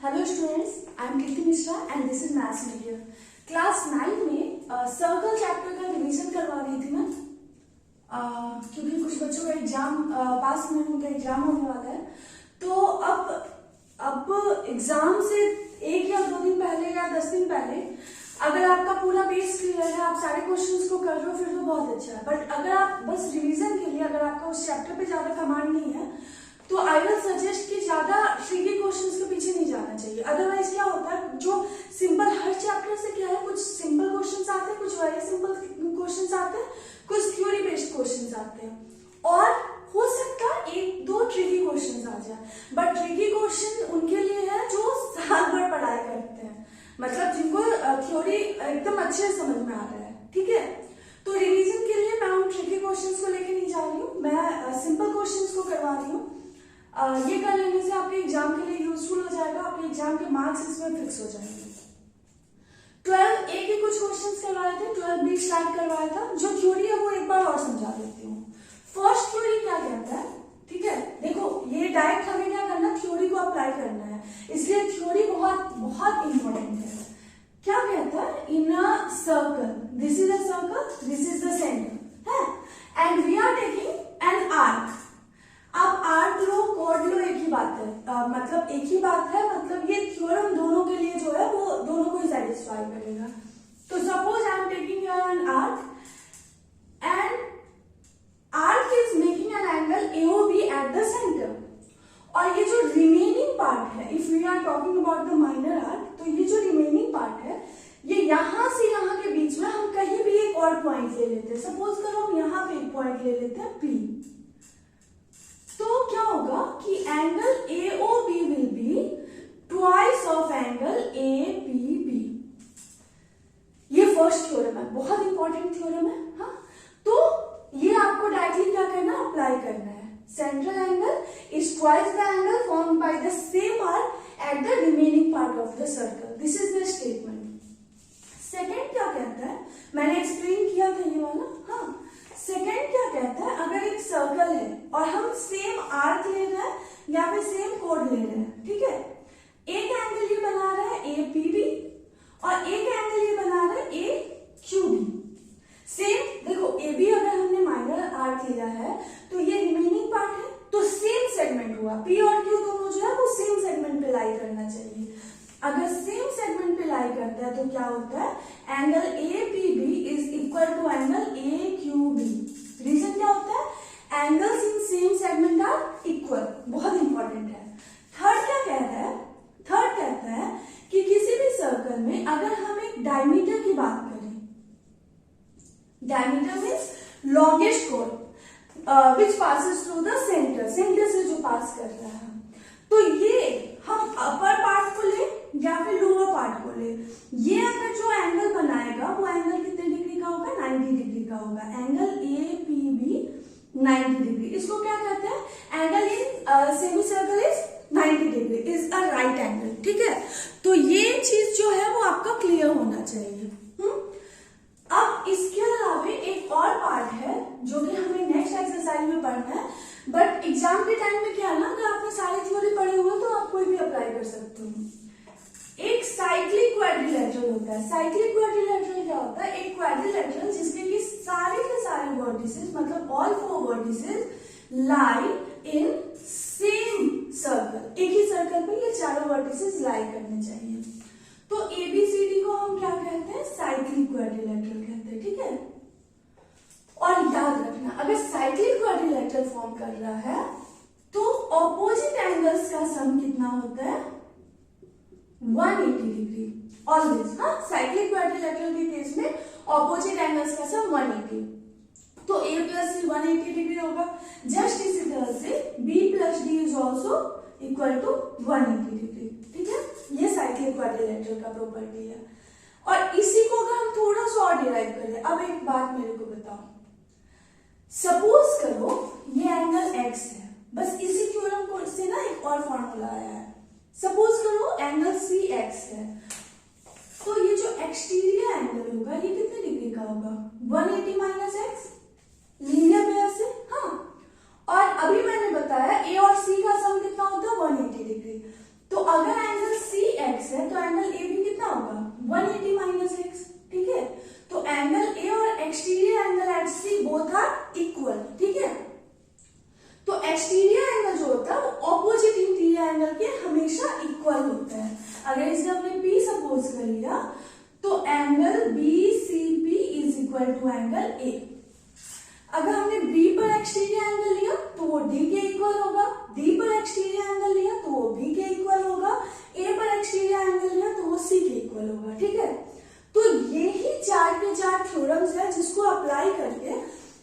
Hello students, I am Kirti Mishra and this is maths media. Class 9 में circle chapter का revision करवा रही थी मैं, क्योंकि कुछ बच्चों का एग्जाम पास में उनका एग्जाम होने वाला है। तो अब एग्जाम से 1 या 2 दिन पहले या 10 दिन पहले अगर आपका पूरा बेस क्लियर है, आप सारे क्वेश्चंस को कर रहे हो, फिर तो बहुत अच्छा है। बट अगर आप बस रिवीजन के लिए, अगर आपका उस चैप्टर पे ज्यादा कमांड नहीं है, तो आई विल सजेस्ट कि ज्यादा ट्रिकी क्वेश्चंस के पीछे नहीं जाना चाहिए। अदरवाइज क्या होता है, जो सिंपल हर चैप्टर से क्या है, कुछ सिंपल क्वेश्चंस आते हैं, कुछ वेरी सिंपल क्वेश्चंस आते हैं, कुछ थ्योरी बेस्ड क्वेश्चंस आते हैं, और हो सकता है 1-2 ट्रिकी क्वेश्चंस आ जाए। बट ट्रिकी क्वेश्चन उनके लिए है जो साल भर पढ़ाई करते हैं, मतलब जिनको थ्योरी एकदम अच्छे से समझ में आ रहा है। ठीक है, तो रिवीजन के लिए मैं उन ट्रिकी क्वेश्चंस को लेके नहीं जा रही हूँ, मैं सिंपल क्वेश्चंस को करवा रही हूँ। ये कर लेने से आपके एग्जाम के लिए यूजफुल हो जाएगा, आपके एग्जाम के मार्क्स इसमें फिक्स हो जाएंगे। 12A के कुछ क्वेश्चंस करवाए थे, 12B स्टार्ट करवाया था। जो थ्योरी है वो एक बार और समझा देती हूँ। फर्स्ट थ्योरी क्या कहता है, ठीक है, देखो ये डायरेक्ट हमें क्या करना, थ्योरी को अप्लाई करना है, इसलिए थ्योरी बहुत बहुत इंपॉर्टेंट है। क्या कहता है, in a circle, this is a circle, this is the centre है, and we are taking an arc. आप आर्क लो, कॉर्ड लो, एक ही बात है, मतलब एक ही बात है, मतलब ये थ्योरम दोनों के लिए जो है वो दोनों को ही सेटिस्फाई करेगा। तो suppose I am taking an arc and arc is making an angle AOB at the centre, और ये जो रिमेनिंग पार्ट है, if we are talking about the minor arc, तो ये जो रिमेनिंग पार्ट है, ये यहां से यहां के बीच में हम कहीं भी एक और पॉइंट ले लेते हैं। सपोज करो हम यहां पे एक पॉइंट ले लेते हैं P, तो क्या होगा कि angle AOB will be twice of angle APB। ये फर्स्ट थ्योरम है, बहुत इंपॉर्टेंट थ्योरम है। हाँ, तो ये आपको डायरेक्टली क्या करना, अप्लाई करना है। Central angle is twice the angle formed by the same arc at the remaining part of the circle. This is the statement. Second क्या कहता है, मैंने एक्सप्लेन किया था ये वाला। हाँ, सेकेंड क्या कहता है, अगर एक सर्कल है और हम सेम आर्क ले रहे हैं या फिर सेम कोड ले रहे हैं, ठीक है, एक एंगल ये बना रहा है APB और एक एंगल ये बना रहा है AQB। सेम देखो, AB अगर हमने माइनर आर्क लिया है तो ये रिमेनिंग पार्ट है, तो सेम सेगमेंट हुआ, P और Q दोनों जो है वो सेम सेगमेंट पे लाई करना चाहिए। अगर सेम सेगमेंट पे लाई करता है तो क्या होता है, angle APB is equal to angle AQB। Reason क्या होता है, angles in same segment are equal, बहुत इंपॉर्टेंट है। थर्ड क्या कहता है, थर्ड कहता है कि किसी भी सर्कल में अगर हम एक डायमीटर की बात करें, diameter means longest code which passes through the centre, centre से जो पास कर रहा है, तो ये हम अपर पार्ट को ले या फिर लोअर पार्ट को ले, ये अगर जो एंगल बनाएगा वो एंगल कितने डिग्री का होगा, 90 डिग्री का होगा। एंगल APB 90 डिग्री, इसको क्या कहते हैं, angle in semicircle is 90 degree, is a right angle. ठीक है, तो ये चीज जो है वो आपका क्लियर होना चाहिए। अब इसके अलावा एक और पार्ट है जो कि हमें नेक्स्ट एक्सरसाइज में पढ़ना है, बट एग्जाम के टाइम में क्या है ना, अगर आपने सारी थ्योरी पढ़ी हुई तो आप कोई भी अप्लाई कर सकते हो। एक साइक्लिक क्वाड्रिलेटरल होता है। साइक्लिक क्वाड्रिलेटरल क्या होता है, एक क्वाड्रिलेटरल जिसके कि सारे के सारे वर्टिसेस, मतलब all 4 vertices lie in same circle, एक ही सर्कल पे ये चारों वर्टिसेस लाई करने चाहिए। तो ABCD को हम क्या कहते हैं, साइक्लिक क्वाड्रिलेटरल कहते हैं। ठीक है, और याद रखना, अगर साइक्लिक क्वाड्रिलेटरल फॉर्म कर रहा है तो ऑपोजिट एंगल्स का सम कितना होता है, 180 डिग्री ऑलवेज। हाँ, साइक्लिक क्वाड्रिलेटरल के केस में ऑपोजिट एंगल्स का सम 180, तो A प्लस C 180 डिग्री होगा। जस्ट इसी तरह से B plus D is also equal to 180 degree. ठीक है, ये साइक्लिक क्वाड्रिलेटरल का प्रॉपर्टी है। और इसी को अगर हम थोड़ा सा और डिराइव करें, अब एक बात मेरे को बताओ, सपोज करो ये एंगल X है, बस इसी थ्योरम को से ना एक और फॉर्मूला आया है। सपोज करो एंगल CX है, तो ये जो एक्सटीरियर एंगल होगा ये कितने डिग्री का होगा, 180 माइनस एक्स, लीनियर पेयर से। हाँ, और अभी मैंने बताया A और C का सम कितना होता है, 180 डिग्री। तो अगर एंगल C है तो एंगल ए भी कितना होगा 180 माइनस एक्स, ठीक है। तो एंगल ए और exterior angle at C both are equal, ठीक है। तो एक्सटीरियर एंगल जो होता है वो ऑपोजिट इंटीरियर एंगल के हमेशा इक्वल होता है। अगर इसे हमने पी सपोज कर लिया तो angle B C P is equal to angle A. अगर हमने बी पर एक्सटीरियर एंगल लिया तो वो डी के इक्वल होगा, डी पर एक्सटीरियर एंगल लिया तो वो बी के इक्वल होगा, ए पर एक्सटीरियर एंगल लिया तो वो सी के इक्वल होगा, ठीक है। तो यही चार के चार थ्योरम्स है जिसको अप्लाई करके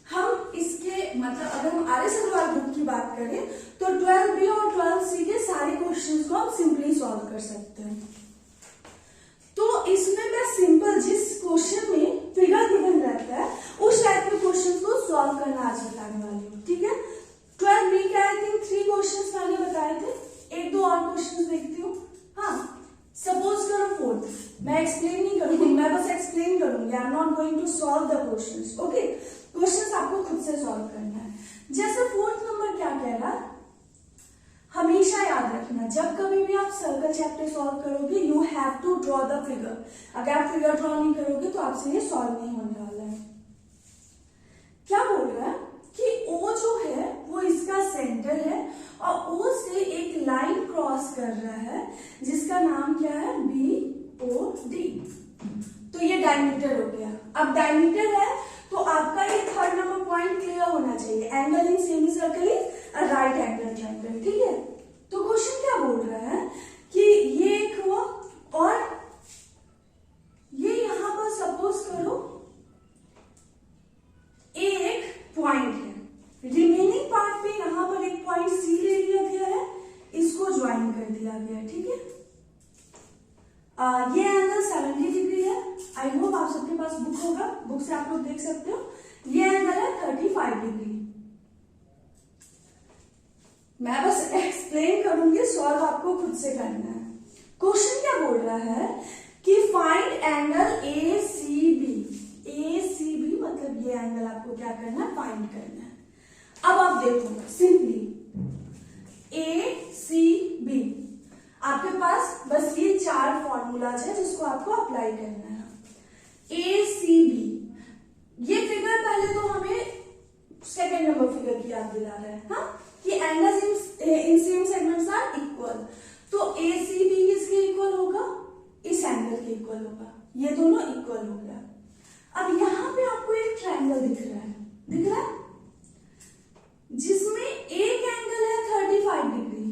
हम इसके मतलब अगर हम आर एस अग्रवाल बुक की बात करें तो 12B और 12C के सारे क्वेश्चंस को हम सिंपली सॉल्व कर सकते हैं। तो इसमें मैं सिंपल जिस क्वेश्चन में फिगर गिवन रहता है उस टाइप के क्वेश्चन को सॉल्व करना आज बताने वाली हूँ, ठीक है। 12B के आई थिंक 3 क्वेश्चंस मैंने बताए थे, एक दो और क्वेश्चंस देखती हूँ। हाँ, सपोज करो 4th, मैं एक्सप्लेन नहीं करूंगी, मैं बस एक्सप्लेन करूंगी, I am not going to solve the questions, okay. Questions आपको खुद से सॉल्व करना है। जैसे 4th नंबर क्या कह रहा है, हमेशा याद रखना जब कभी भी आप सर्कल चैप्टर सॉल्व करोगे you have to draw the figure. अगर आप फिगर ड्रॉ नहीं करोगे तो आपसे ये सॉल्व नहीं होने वाला है। क्या बोल रहा है कि O जो है वो इसका सेंटर है और O से एक लाइन क्रॉस कर रहा है जिसका नाम क्या है BOD। तो ये डायमीटर हो गया। अब डायमीटर है तो आपका ये 3rd नंबर पॉइंट क्लियर होना चाहिए, angle in semicircle is a right angle triangle, ठीक है। तो क्वेश्चन क्या बोल रहा है कि ये एक हुआ और ये यहां पर सपोज करो ए एक पॉइंट है, रिमेनिंग पार्ट पे यहां पर एक पॉइंट सी ले लिया गया है, इसको ज्वाइन कर दिया गया, ठीक है। ये एंगल 70 डिग्री है। आई होप आप सबके पास बुक होगा, बुक से आप लोग देख सकते हो। ये एंगल है 35 डिग्री। मैं बस एक्सप्लेन करूंगी, सॉल्व आपको खुद से करना है। क्वेश्चन क्या बोल रहा है कि फाइंड एंगल ACB। ACB मतलब ये एंगल आपको क्या करना है, फाइंड करना है। अब आप देखो सिंपली ACB, आपके पास बस ये 4 फॉर्मूलाज है जिसको आपको अप्लाई करना है। ACB, ये फिगर पहले तो हमें 2nd नंबर फिगर की याद दिला रहा है, हाँ, कि angles in same segments are equal. तो ACB किसके इक्वल होगा, इस एंगल के इक्वल होगा, ये दोनों इक्वल हो गया। अब यहां पे आपको एक ट्रायंगल दिख रहा है, दिख रहा है, जिसमें एक एंगल है 35 डिग्री।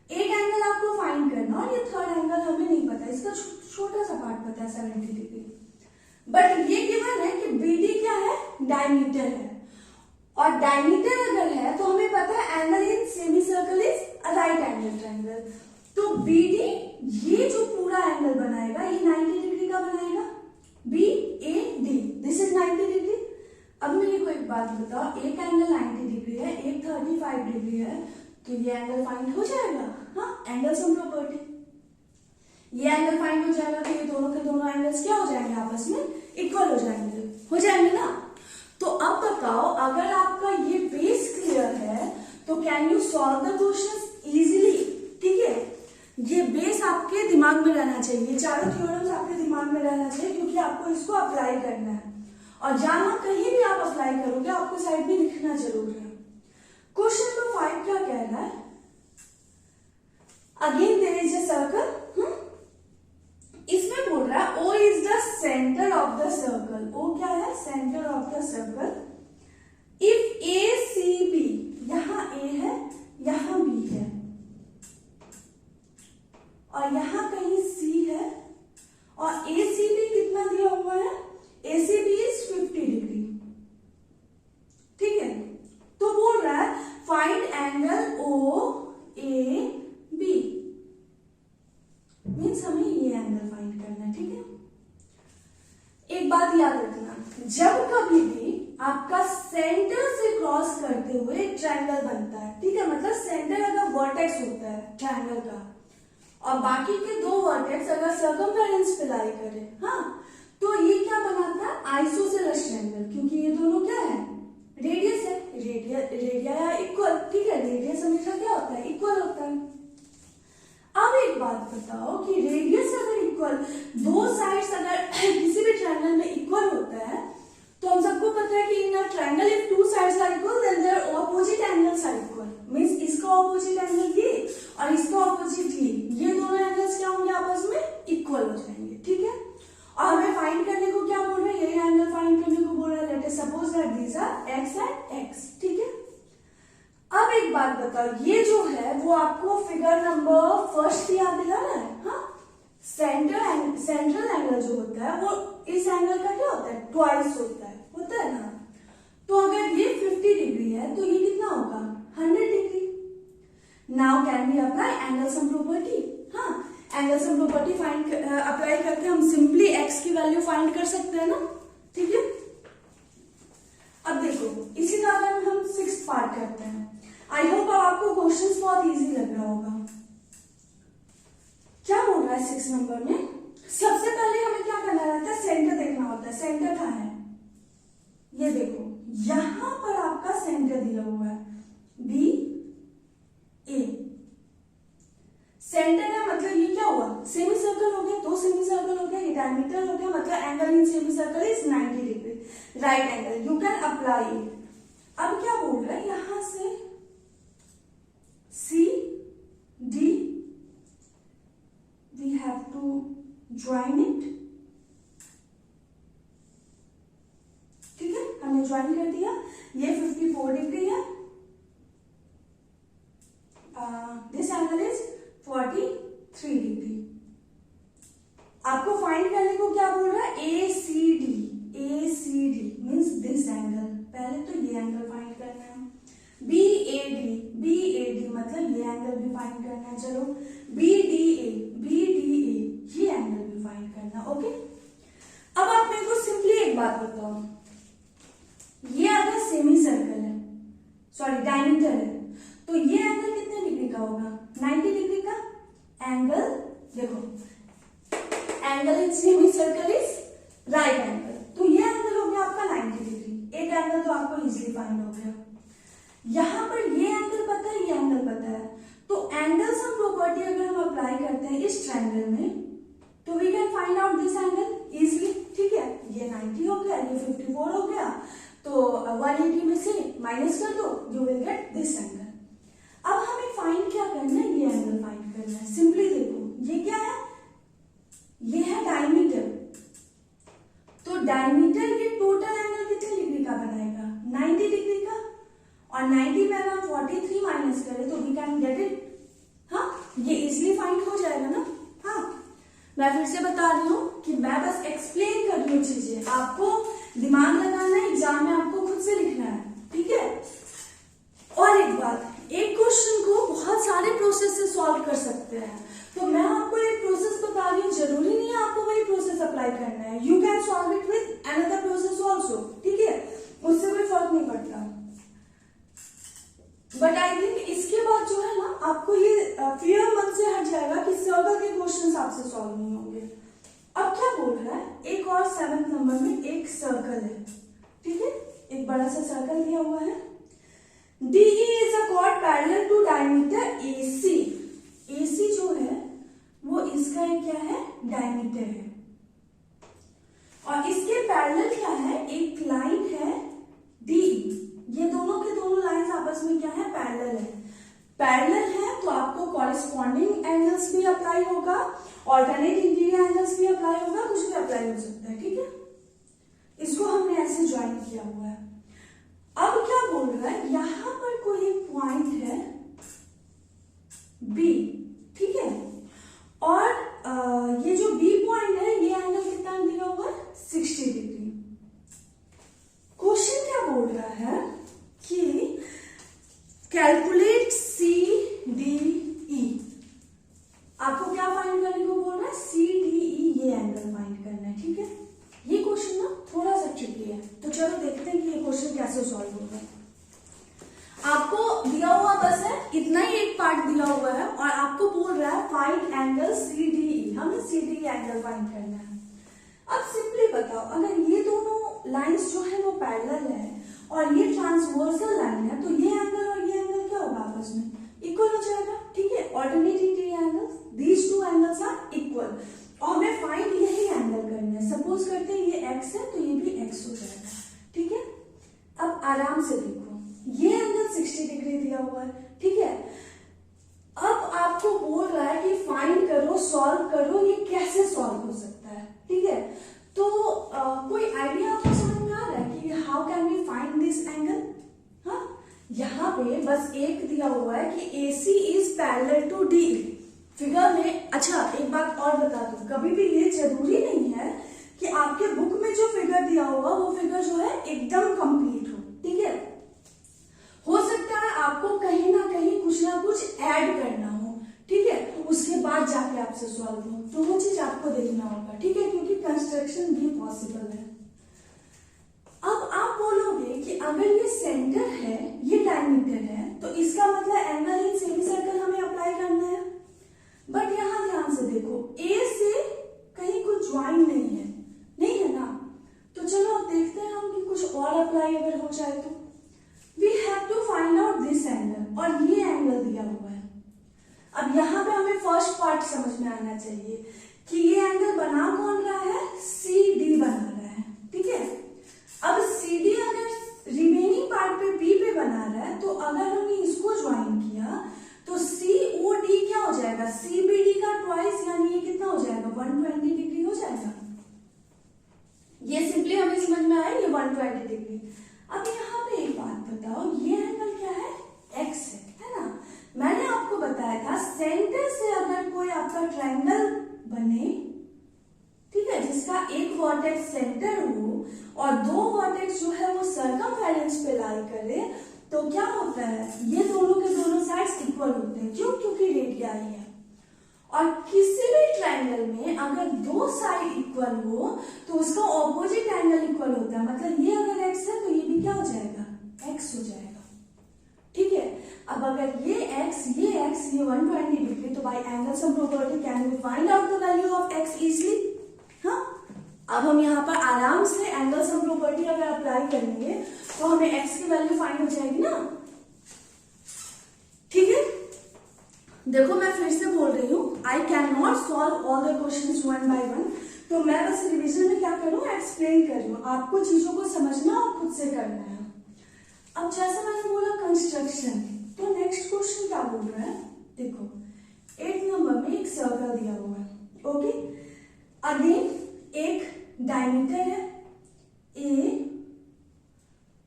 एक एंगल आपको फाइंड करना और ये 3rd एंगल हमें नहीं पता, इसका छोटा सा पार्ट पता है 70 डिग्री। बट ये गिवन है कि BD क्या है, डायमीटर है, और डायमीटर अगर है तो हमें पता है angle in semicircle is a right angle triangle. तो BD ये जो पूरा एंगल बनाएगा ये 90 डिग्री का बनाएगा, BAD दिस इज 90 डिग्री। अब मेरे को एक बात बताओ, एक एंगल 90 डिग्री है, एक 35 डिग्री है, तो ये एंगल फाइंड हो जाएगा, हाँ, एंगल सम प्रॉपर्टी। ये एंगल फाइंड हो जाएगा तो ये दोनों के दोनों एंगल्स क्या हो जाएंगे, आपस में इक्वल हो जाएंगे ना। तो अब बताओ अगर आपका ये बेस क्लियर है तो can you solve the questions easily, ठीक है। ये बेस आपके दिमाग में रहना चाहिए, ये चारों थ्योरम्स आपके दिमाग में रहना चाहिए क्योंकि आपको इसको अप्लाई करना है और जहां कहीं भी आप अप्लाई करोगे आपको साइड में लिखना जरूर है। क्वेश्चन नंबर 5 क्या कह रहा है, again there is a circle, इसमें बोल रहा है O is the centre of the circle. O क्या है, centre of the circle. If ACB, यहां A है, यहां B है और यहां कहीं C है और ACB कितना दिया हुआ है, ACB इज 50 डिग्री, ठीक है। तो बोल रहा है फाइंड एंगल OAB, मीन्स हमें ये एंगल फाइंड करना है, ठीक है। एक बात याद रखना, जब कभी भी आपका सेंटर से क्रॉस करते हुए एक ट्रायंगल बनता है, ठीक है, मतलब सेंटर अगर वर्टेक्स होता है ट्रायंगल का और बाकी के 2 वर्टेक्स अगर सर्कमफेरेंस पे लाई करे, हाँ, तो ये क्या बनाता है, आइसोसेलेस ट्रायंगल, क्योंकि ये दोनों क्या है, रेडियस है, रेडिया इक्वल, ठीक है, रेडियस हमेशा क्या होता है, इक्वल होता है। अब एक बात बताओ कि रेडियस अगर इक्वल, दो साइड्स अगर किसी भी ट्रायंगल में इक्वल होता है तो हम सबको पता है कि in a triangle if two sides are equal then their opposite angles are equal. Means इसका ऑपोजिट एंगल ये और इसका ऑपोजिट ये दोनों एंगल्स क्या होंगे, आपस में इक्वल हो जाएंगे। ठीक है, और हमें फाइंड करने को क्या बोल रहे हैं, यही एंगल फाइंड करने को बोल रहा है। Let us suppose that these are x and x। ठीक है, अब एक बात बताओ, ये जो है वो आपको फिगर नंबर फर्स्ट याद दिलाना है। हाँ, सेंट्रल एंगल जो होता है वो इस एंगल का क्या होता है, ट्वाइस होता है ना। तो अगर ये 50 डिग्री है तो ये कितना होगा, 100 degree. Now can we apply angle sum property. हाँ, angle sum property find apply करके हम सिंपली x की वैल्यू फाइंड कर सकते हैं ना। ठीक है, अब देखो इसी का अगर हम 6th पार्ट करते हैं। आई होप आपको क्वेश्चंस बहुत इजी लग रहा होगा। क्या बोल रहा है 6 नंबर में, सबसे पहले हमें क्या करना रहता है, सेंटर देखना होता है। सेंटर कहाँ है, ये देखो यहां पर आपका सेंटर दिया हुआ है बी ए। सेंटर है मतलब ये क्या हुआ, सेमी सर्कल हो गया, दो सेमी सर्कल हो गया, ये डायमीटर हो गया, मतलब angle in semicircle is 90 degree, right angle, you can apply it. अब क्या बोल रहा है, यहां से C D we have to join it. ठीक है, हमने ज्वाइन कर दिया। ये 54 डिग्री है, दिस एंगल इज 43 डिग्री। आपको फाइंड करने को क्या बोल रहा है, A C D means this angle. पहले तो ये एंगल फाइंड करना है। बी ए डी मतलब ये एंगल भी फाइंड करना है। चलो बी डी ए ये एंगल भी फाइंड करना। ओके, अब आप मेरे को सिंपली एक बात बताओ, ये अगर सेमी सर्कल है, सॉरी डायमीटर है, तो ये एंगल कितने डिग्री का होगा, 90 डिग्री का एंगल। देखो angle in semicircle is right angle, तो ये एंगल हो गया आपका 90 डिग्री। एक एंगल तो आपको इजीली फाइंड हो गया। यहां पर ये एंगल पता है, ये एंगल पता है, तो एंगल सम प्रॉपर्टी अगर हम अप्लाई करते हैं इस ट्रायंगल में तो we can find out this angle easily. ठीक है, ये 90 हो गया, ये 54 हो गया, तो 180 में से माइनस कर दो, you will get this angle. अब हमें फाइंड क्या करना है, ये एंगल फाइंड करना है। सिंपली देखो ये क्या है, ये है डायमीटर, तो डायमीटर ये टोटल एंगल कितने डिग्री का बनाएगा, 90 डिग्री का, और 90 में अगर 43 माइनस करें तो वी कैन गेट इट। हाँ, ये इजीली फाइंड हो जाएगा ना। हाँ, मैं फिर से बता रही हूँ कि मैं बस एक्सप्लेन कर रही हूँ चीजें, आपको दिमाग लगाना है, एग्जाम में आपको खुद से लिखना है। ठीक है, और एक बात, एक क्वेश्चन को बहुत सारे प्रोसेस से सॉल्व कर सकते हैं, तो मैं आपको एक प्रोसेस बता रही हूँ, जरूरी नहीं है आपको वही प्रोसेस अप्लाई करना है। You can solve it with another process also. ठीक है, उससे कोई फर्क नहीं पड़ता। बट आई थिंक इसके बाद जो है ना, आपको ये फियर मन से हट जाएगा कि सर्कल के क्वेश्चन आपसे सॉल्व नहीं होंगे। अब क्या बोल रहा है, एक और 7th नंबर में एक सर्कल है। ठीक है, एक बड़ा सा सर्कल दिया हुआ है। DE is a chord parallel to diameter AC। AC जो है वो इसका एक क्या है, डायमीटर है, और इसके पैरेलल क्या है, एक लाइन है DE। ये दोनों के दोनों लाइंस आपस में क्या है, पैरेलल है। पैरेलल है तो आपको कॉरेस्पॉन्डिंग एंगल्स भी अप्लाई होगा, ऑल्टरनेट इंटीरियर एंगल्स भी अप्लाई होगा, कुछ भी अप्लाई हो सकता है। ठीक है, इसको हमने ऐसे ज्वाइन किया हुआ है। अब क्या बोल रहा है, यहां पर कोई एक पॉइंट है B। ठीक है, और ये जो B पॉइंट है, ये एंगल कितना दिया हुआ है, 60 डिग्री। क्वेश्चन क्या बोल रहा है कि कैलकुलेट CDE। आपको क्या फाइंड करने को बोल रहा है, CDE, ये एंगल फाइंड करना है। ठीक है, ये क्वेश्चन ना थोड़ा सा ट्रिकी है, तो चलो देखते हैं कि ये क्वेश्चन कैसे सॉल्व होगा। आपको दिया हुआ बस है इतना ही, एक पार्ट दिया हुआ है, और आपको बोल रहा है फाइंड एंगल CDE। हमें CDE एंगल फाइंड करना है। अब सिंपली बताओ, अगर ये दोनों लाइंस जो है वो पैरेलल है और ये ट्रांसवर्सल लाइन है, तो ये एंगल और ये एंगल क्या होगा, आपस में इक्वल हो जाएगा। ठीक है, alternate interior angles, these two angles find यही एंगल करना है। सपोज करते हैं ये x है तो ये भी x हो जाएगा, ठीक है। अब आराम से देखो, ये एंगल 60 डिग्री दिया हुआ है, ठीक है। अब आपको बोल रहा है कि फाइंड करो, सॉल्व करो, ये कैसे सॉल्व हो सकता है, ठीक है। तो कोई आइडिया आपको समझ में आ रहा है कि how can we find this angle? हाँ, यहाँ पे बस एक दिया हुआ है कि AC is parallel to DE figure में। अच्छा, एक बात और बता दूं, कभी भी ये जरूरी नहीं है कि आपके बुक में जो फिगर दिया होगा वो फिगर जो है एकदम कंप्लीट हो, ठीक है। हो सकता है आपको कहीं ना कुछ ऐड करना हो, ठीक है, उसके बाद जाके आपसे सॉल्व हो, तो वो चीज आपको देखना होगा, ठीक है, क्योंकि कंस्ट्रक्शन भी पॉसिबल है। अब आप बोलोगे कि अगर ये सेंटर है, ये डायमीटर है, तो इसका मतलब एंगल इन सेमी सर्कल हमें अप्लाई करना है। बट यहां ध्यान से देखो, ए से कहीं कुछ ज्वाइन नहीं है ना। तो चलो देखते हैं हम कि कुछ और अप्लाई अगर हो जाए तो। We have to find out this angle, और ये एंगल दिया हुआ है। अब यहाँ पे हमें फर्स्ट पार्ट समझ में आना चाहिए कि ये एंगल बना कौन रहा है, CD बना रहा है, ठीक है। अब CD अगर रिमेनिंग पार्ट पे B पे बना रहा है, तो अगर हमने इसको ज्वाइन किया तो COD क्या हो जाएगा, CBD का ट्वाइस, यानी ये कितना हो जाएगा, 120 डिग्री हो जाएगा। ये सिंपली हमें समझ में आया, ये 120 डिग्री। अब यहाँ पे एक बात बताओ, ये एंगल क्या है, X है ना। मैंने आपको बताया था सेंटर से अगर कोई आपका ट्रायंगल बने, ठीक है, जिसका एक वर्टेक्स सेंटर हो और दो वर्टेक्स जो है वो सर्कमफेरेंस पे लाई करे, तो क्या होता है, ये दोनों के दोनों साइड्स इक्वल होते हैं। क्यों? क्योंकि रेडियाई है। और किसी भी ट्रायंगल में अगर दो साइड इक्वल हो तो उसका ऑपोजिट एंगल इक्वल होता है। मतलब ये अगर x है तो ये भी क्या हो जाएगा, x हो जाएगा, ठीक है। अब अगर ये x ये 120 डिग्री, तो by angle sum property can we find out the value of x easily. हाँ, अब हम यहाँ पर आराम से एंगल सम प्रॉपर्टी अगर अप्लाई करेंगे तो हमें x की वैल्यू फाइंड हो जाएगी ना, ठीक है। देखो मैं फिर से बोल रही हूँ, I can not solve all the questions one by one. तो मैं बस रिवीजन में क्या करूँ, एक्सप्लेन कर रही हूँ, आपको चीजों को समझना और खुद से करना है। अब जैसा मैंने बोला कंस्ट्रक्शन, तो नेक्स्ट क्वेश्चन क्या बोल रहा है, देखो 8 नंबर में एक सर्कल दिया हुआ है, ओके। अगेन एक डायमीटर है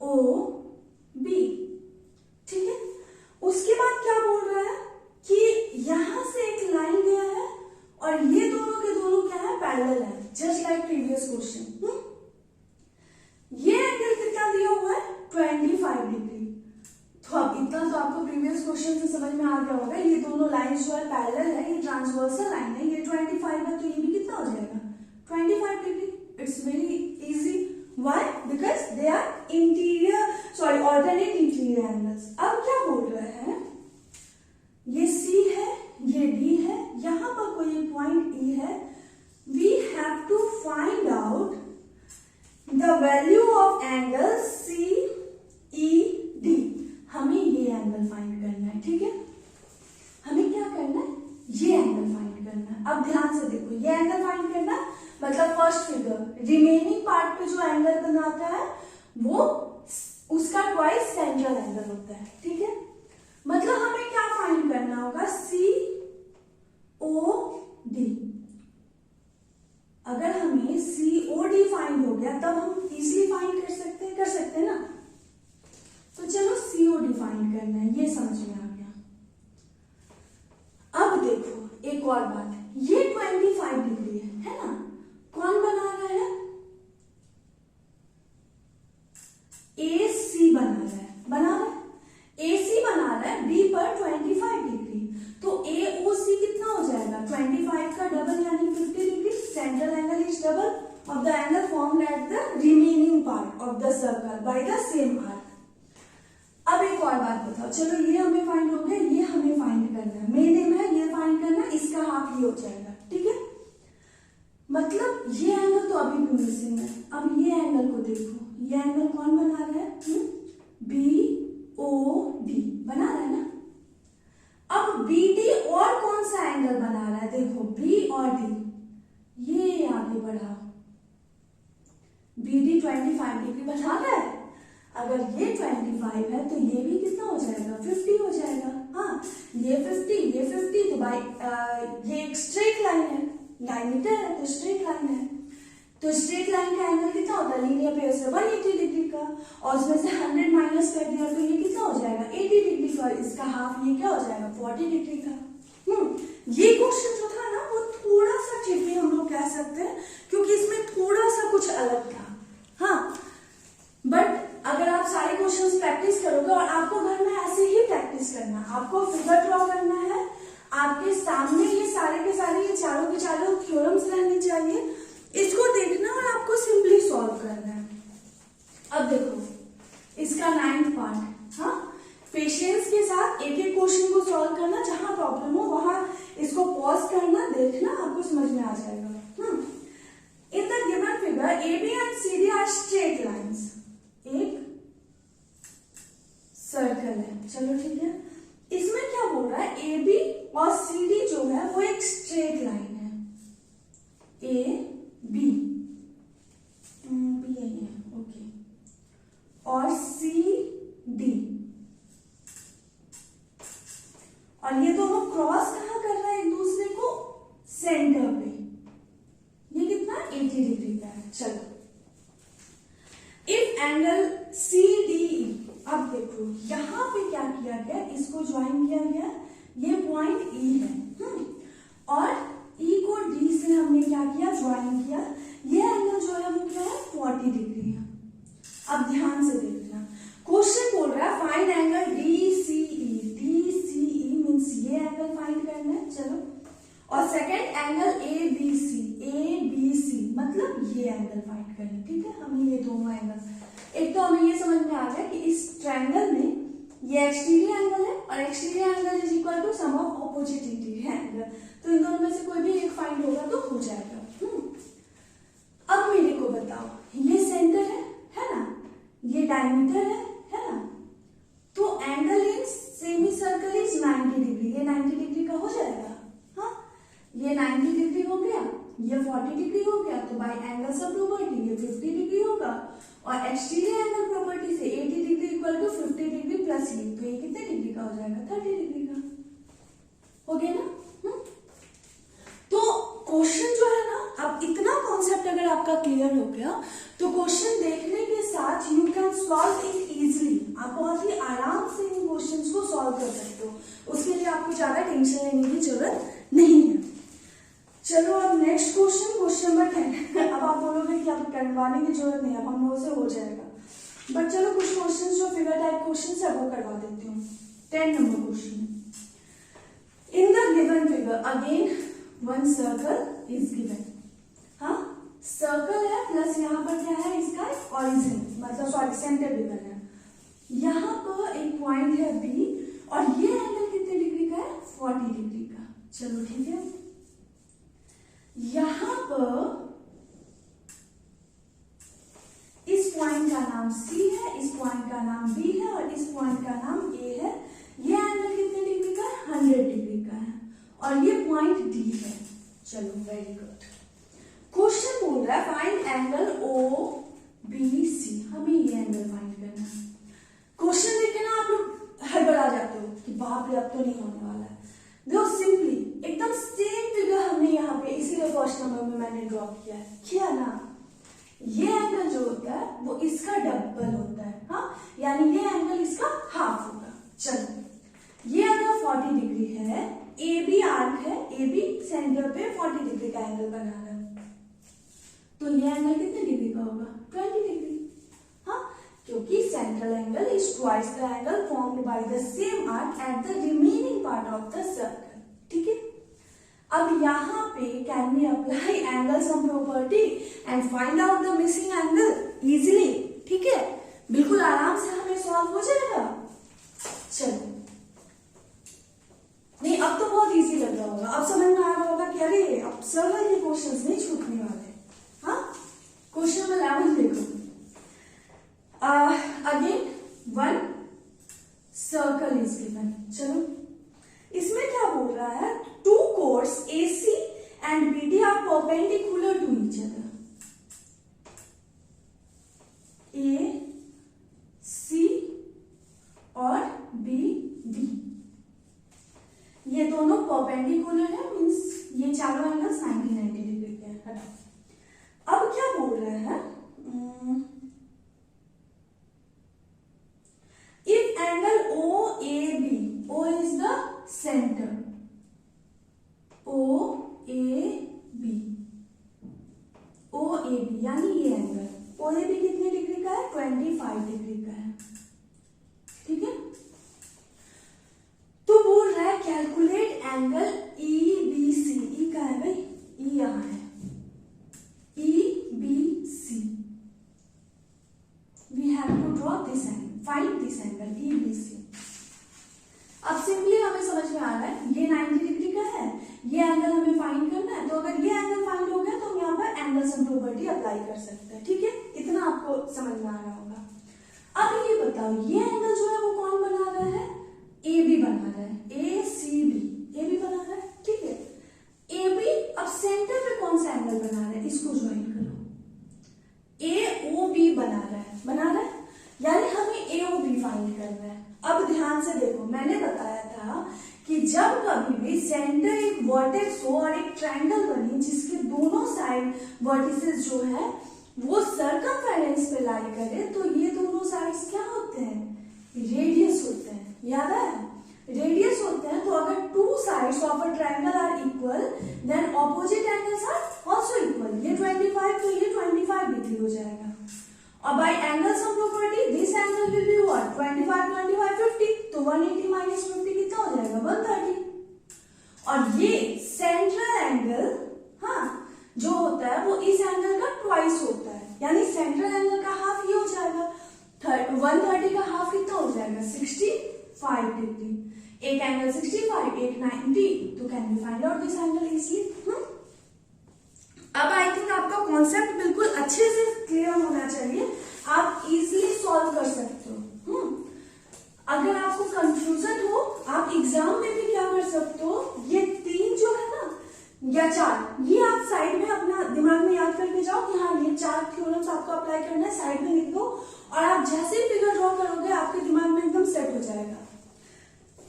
AOB, ठीक है। उसके बाद क्या बोल रहा है कि यहां से एक लाइन गया है और ये दोनों के दोनों क्या है, पैरेलल है, जस्ट लाइक प्रीवियस क्वेश्चन। ये एंगल कितना दिया हुआ है, 25 डिग्री। तो अब इतना तो आपको प्रीवियस क्वेश्चन से समझ में आ गया होगा, ये दोनों लाइंस जो है पैरेलल है, ये ट्रांसवर्सल लाइन है, ये 25 है, तो ये भी कितना हो जाएगा, 25 degree. It's very easy. Why? Because they are interior alternate interior angles. अब क्या बोल रहा है, ये C है, ये D है, यहां पर कोई एक पॉइंट E है। We have to find out the value of angle CED। हमें ये एंगल फाइंड करना है, ठीक है। हमें क्या करना है, ये एंगल फाइंड करना है। अब ध्यान से देखो, ये एंगल फाइंड करना है, मतलब फर्स्ट फिगर रिमेनिंग पार्ट पे जो एंगल बनाता है वो उसका ट्वाइस सेंट्रल एंगल होता है, ठीक है। मतलब हमें क्या फाइंड करना होगा, COD। अगर हमें COD फाइंड हो गया तब हम इजीली फाइंड कर सकते हैं ना। तो चलो COD फाइंड करना है, ये समझ में आ गया। अब देखो एक और बात, ये 25 डिग्री है ना, कौन बना रहा है, AC बना रहा है AC बना रहा है B पर 25 डिग्री। तो AOC कितना हो जाएगा, 25 का डबल यानी 50 degree. Central angle is double of the angle formed at the remaining part of the circle by the same arc. अब एक और बात बताओ, चलो ये हमें फाइंड हो गया, ये हमें फाइंड करना है, मेन एम है ये फाइंड करना, इसका हाफ ये हो जाएगा, ठीक है। मतलब ये एंगल तो अभी भी मिसिंग है। अब ये एंगल को देखो, ये एंगल कौन बना रहा है, BOD बना रहा है ना। अब BD और कौन सा एंगल बना रहा है, देखो B और D, ये बढ़ाओ, BD 25 डिग्री बढ़ाना है। अगर ये 25 है तो ये भी कितना हो जाएगा, 50 हो जाएगा। हाँ, ये 50 तो भाई ये एक स्ट्रेट लाइन है, डायमीटर है तो स्ट्रेट लाइन है, तो स्ट्रेट लाइन का एंगल कितना होता है लीनियर पेयर से 180 डिग्री का, और उसमें से 100 माइनस कर दिया तो ये कितना हो जाएगा 80 डिग्री का, इसका हाफ ये क्या हो जाएगा 40 डिग्री का। ये क्वेश्चन जो था ना वो थोड़ा सा ट्रिकी हम लोग कह सकते हैं, क्योंकि इसमें थोड़ा सा कुछ अलग था। हाँ, बट अगर आप सारे क्वेश्चंस प्रैक्टिस करोगे, और आपको घर में ऐसे ही प्रैक्टिस करना, आपको फिगर ड्रॉ करना है, आपके सामने ये सारे के सारे ये चारों के चारों थ्योरम्स रहने चाहिए, इसको देखना और आपको सिंपली सॉल्व करना है। अब देखो इसका 9th पार्ट, हाँ, पेशेंस के साथ एक एक क्वेश्चन को सॉल्व करना, जहां प्रॉब्लम हो वहां इसको पॉज करना, देखना, आपको समझ में आ जाएगा। In the given figure AB and CD are straight lines, एक सर्कल है, चलो ठीक है। इसमें क्या बोल रहा है, AB और CD जो है वो एक स्ट्रेट लाइन है, AB B है, ओके, और CD, और ये दोनों क्रॉस कहां कर रहा है एक दूसरे को, सेंटर पे। ये कितना 80 डिग्री का है। चलो, इफ एंगल CDE, अब देखो यहां पे क्या किया गया, इसको ज्वाइन किया गया, ये पॉइंट E है, और E को D से हमने क्या किया, ज्वाइन किया। ये एंगल जो है वो क्या है 40 डिग्री है। अब ध्यान से देखना, क्वेश्चन बोल रहा है find angle DCE, DCE means ये एंगल फाइंड करना है, चलो, और सेकंड एंगल ABC, ABC मतलब ये एंगल फाइंड करना है, ठीक है। हमें ये दोनों एंगल, एक तो हमें ये समझ में आ गया कि इस ट्रायंगल में ये एक्सटीरियर एंगल है, और exterior angle is equal to sum of opposite interior angle, तो इन दोनों में से कोई भी एक फाइंड होगा तो हो जाएगा। अब मेरे को बताओ, ये सेंटर है ना, ये डायमीटर है ना, तो angle in semicircle is 90 degree, ये 90 डिग्री का हो जाएगा। हाँ, ये 90 डिग्री हो गया, ये 40 डिग्री हो गया, तो बाय एंगल्स ऑफ प्रॉपर्टी ये 50 डिग्री होगा, और एक्सटीरियर एंगल प्रॉपर्टी से 80 degree equal to 50 degree plus ये, तो ये कितने डिग्री का हो जाएगा 30 डिग्री का, हो गया ना। तो क्वेश्चन जो है ना, अब इतना कॉन्सेप्ट अगर आपका क्लियर हो गया तो क्वेश्चन देखने के साथ you can solve it easily, आप बहुत ही आराम से इन क्वेश्चंस को सॉल्व कर सकते हो, उसके लिए आपको ज्यादा टेंशन लेने की जरूरत नहीं है। चलो अब नेक्स्ट क्वेश्चन, क्वेश्चन नंबर 10। अब आप बोलोगे कि अब करवाने की जरूरत नहीं है, अब हम लोगों से हो जाएगा, बट चलो कुछ क्वेश्चन जो फिगर टाइप क्वेश्चन है वो करवा देती हूँ। 10 number question, in the given figure again one circle is given, हाँ, सर्कल है प्लस यहाँ पर क्या है इसका ऑरिजिन, मतलब सॉरी सेंटर गिवन है, यहाँ पर एक पॉइंट है B, और ये एंगल कितने डिग्री का है 40 डिग्री का। चलो ठीक है, यहां पर इस पॉइंट का नाम C है, इस पॉइंट का नाम B है, और इस पॉइंट का नाम A है। ये एंगल कितने डिग्री का है 100 डिग्री का है, और ये पॉइंट D है। चलो वेरी गुड। क्वेश्चन बोल रहा है फाइंड एंगल OBC, हमें ये एंगल फाइंड करना है। क्वेश्चन देख के ना आप लोग हड़बड़ा जाते हो कि बाप रे अब तो नहीं होने वाला है। देखो सिंपली एकदम सेम फिगर हमने यहाँ पे इसीलिए फर्स्ट नंबर में मैंने ड्रॉ किया ना, ये एंगल जो होता है वो इसका डबल होता है, हाँ, यानी ये एंगल इसका हाफ होगा। चलो ये अगर 40 डिग्री है, AB आर्क है, AB सेंटर पे 40 डिग्री का एंगल बना रहा है, तो ये एंगल कितने डिग्री का होगा 20 डिग्री, हाँ, क्योंकि central angle is twice the angle formed by the same arc at the remaining part of the circle, ठीक है। अब यहाँ पे can we apply angle sum property and find out the missing angle easily, ठीक है, बिल्कुल आराम से हमें सॉल्व हो जाएगा। चलो नहीं, अब तो बहुत इजी लग रहा होगा, अब समझ में आ रहा होगा कि अरे अब सरल ये क्वेश्चंस नहीं छूटने वाले। हाँ, क्वेश्चन नंबर 11 देखो, again one circle is given. चलो इसमें क्या बोल रहा है, two chords AC and BD are perpendicular to each other, A C और बी डी, ये दोनों परपेंडिकुलर है, मीन्स ये चारों एंगल्स 90 डिग्री के हैं। हटाओ। अब क्या बोल रहे हैं, if angle O A B, O is the center, O A B, O A B यानी ये एंगल ओ ए बी कितने डिग्री का है, 25 डिग्री का है, ठीक है। तो बोल रहा है calculate angle E B C, E का है भाई, ई यहां है, E B C, we have to draw this angle, find this angle E B C. अब सिंपली हमें समझ में आ रहा है ये 90 डिग्री का है, ये एंगल हमें फाइंड करना है, तो अगर ये एंगल फाइंड हो गया तो हम यहाँ पर एंगल सम प्रॉपर्टी अप्लाई कर सकते हैं, ठीक है। इतना आपको समझ में आ रहा होगा। अब ये बताओ ये एंगल जो है वो कौन बना रहा है, ए बी बना रहा है, A C B, A B बना रहा है, ठीक है। ए बी अब सेंटर पे कौन सा एंगल बना रहा है, इसको ज्वाइन करो, ए ओ बी बना रहा है, यानी हमें ए ओ बी फाइंड करना है। अब ध्यान से देखो, मैंने बताया था कि जब कभी भी सेंटर एक वर्टेक्स हो और एक ट्रायंगल बने जिसके दोनों साइड वर्टिसेस जो है वो सर्कमफेरेंस पे लाई करे, तो ये दोनों साइड्स क्या होते हैं, रेडियस होते हैं, याद है, रेडियस होते हैं। तो अगर two sides of a triangle are equal then opposite angles are also equal, ये 25 तो ये 25 डिग्री हो जाएगा। और by angle sum property this angle will be what, 25 25 50, तो 180 माइनस 50 कितना हो जाएगा, 130। और ये सेंट्रल एंगल हाँ जो होता है वो इस एंगल का ट्वाइस होता है, यानी सेंट्रल एंगल का हाफ ये हो जाएगा, 130 का हाफ कितना हो जाएगा, 65 डिग्री। एक एंगल 65, एक 90, तो can we find out this angle easily. अब आई थिंक आपका कॉन्सेप्ट बिल्कुल अच्छे से क्लियर होना चाहिए, आप इजीली सॉल्व कर सकते हो। अगर आपको कंफ्यूजन हो आप एग्जाम में भी क्या कर सकते हो, ये तीन जो है ना या चार, ये आप साइड में अपना दिमाग में याद करके जाओ कि हाँ ये चार थ्योरम्स आपको अप्लाई करना है, साइड में लिख दो और आप जैसे ही फिगर ड्रॉ करोगे आपके दिमाग में एकदम सेट हो जाएगा।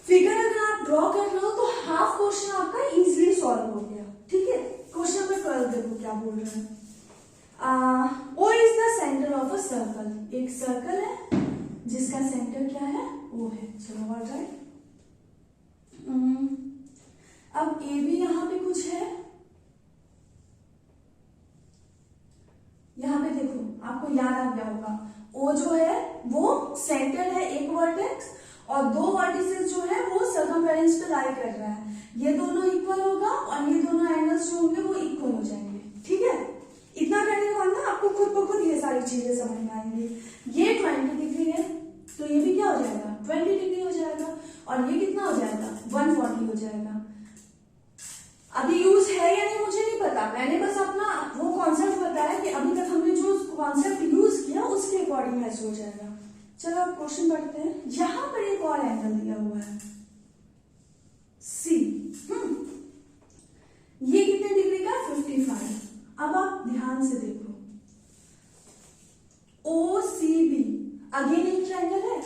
फिगर अगर आप ड्रॉ कर रहे हो तो हाफ क्वेश्चन आपका इजीली सॉल्व हो गया, ठीक है। क्वेश्चन नंबर 12 देखो क्या बोल रहे हैं, O is the centre of a circle, एक सर्कल है जिसका सेंटर क्या है, O है। चलो ऑलराइट। अब ए भी यहां पे कुछ है, यहां पे देखो आपको याद आ गया होगा, O जो है वो सेंटर है एक वर्टेक्स और दो वर्टिसेस जो है वो सर्कमफेरेंस पे लाई कर रहा है, ये दोनों इक्वल होगा और ये दोनों एंगल्स जो होंगे वो इक्वल हो जाएंगे, ठीक है। इतना करने के बाद ना आपको खुद ब खुद ये सारी चीजें समझ में आएंगी। ये 20 डिग्री है तो ये भी क्या हो जाएगा, 20 डिग्री हो जाएगा, और ये कितना हो जाएगा, 140 हो जाएगा। अभी यूज है या नहीं मुझे नहीं पता, मैंने बस अपना वो कॉन्सेप्ट बताया कि अभी तक हमने जो कॉन्सेप्ट यूज किया उसके अकॉर्डिंग ऐसे हो जाएगा। चलो अब क्वेश्चन पढ़ते हैं। यहां पर एक और एंगल दिया हुआ है सी, ये कितने डिग्री का, 55। अब आप ध्यान से देखो, ओ सी बी अगेन एक ट्रायंगल है,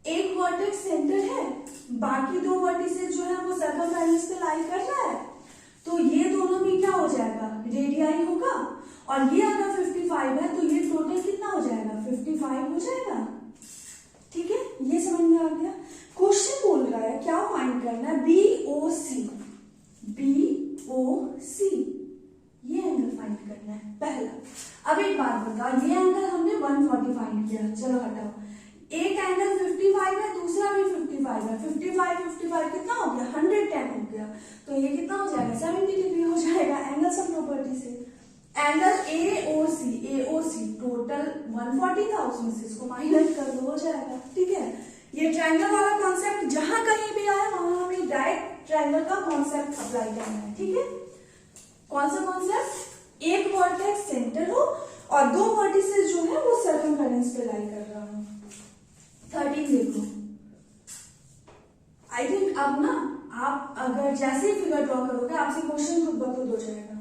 एक वर्टेक्स सेंटर है, बाकी दो वर्टिसेस जो है वो सर्कमफेरेंस पे लाई कर रहा है, तो ये दोनों भी क्या हो जाएगा, रेडियाई होगा, और ये अगर 55 है तो ये टोटल कितना हो जाएगा, 55 हो जाएगा, ठीक है। ये समझ में आ गया। क्वेश्चन बोल रहा है क्या फाइंड करना है, बी ओ सी, बी ओ सी, ये एंगल फाइंड करना है पहला। अब एक बात बताओ, ये एंगल हमने 140 फाइंड किया, चलो हटाओ, एक एंगल 55 है, दूसरा भी 55 है, 55 कितना हो गया, 110 हो गया, तो ये कितना हो जाएगा, 70 डिग्री हो जाएगा एंगल सम प्रॉपर्टी से। एंगल AOC टोटल 140 था, उसमें से इसको माइनस कर दो, हो जाएगा, ठीक है। ये ट्रायंगल वाला कॉन्सेप्ट जहां कहीं भी आए वहां हमें डायरेक्ट ट्रायंगल का कॉन्सेप्ट अप्लाई करना है, ठीक है। कौन सा कॉन्सेप्ट, एक वर्टेक्स सेंटर हो और दो वर्टिसेस जो है वो सर्कमफेरेंस पे लाई कर रहा हो। 13 देखो, आई थिंक अब ना आप अगर जैसे ही फिगर ड्रॉ करोगे आपसे क्वेश्चन खुद ब खुद हो जाएगा।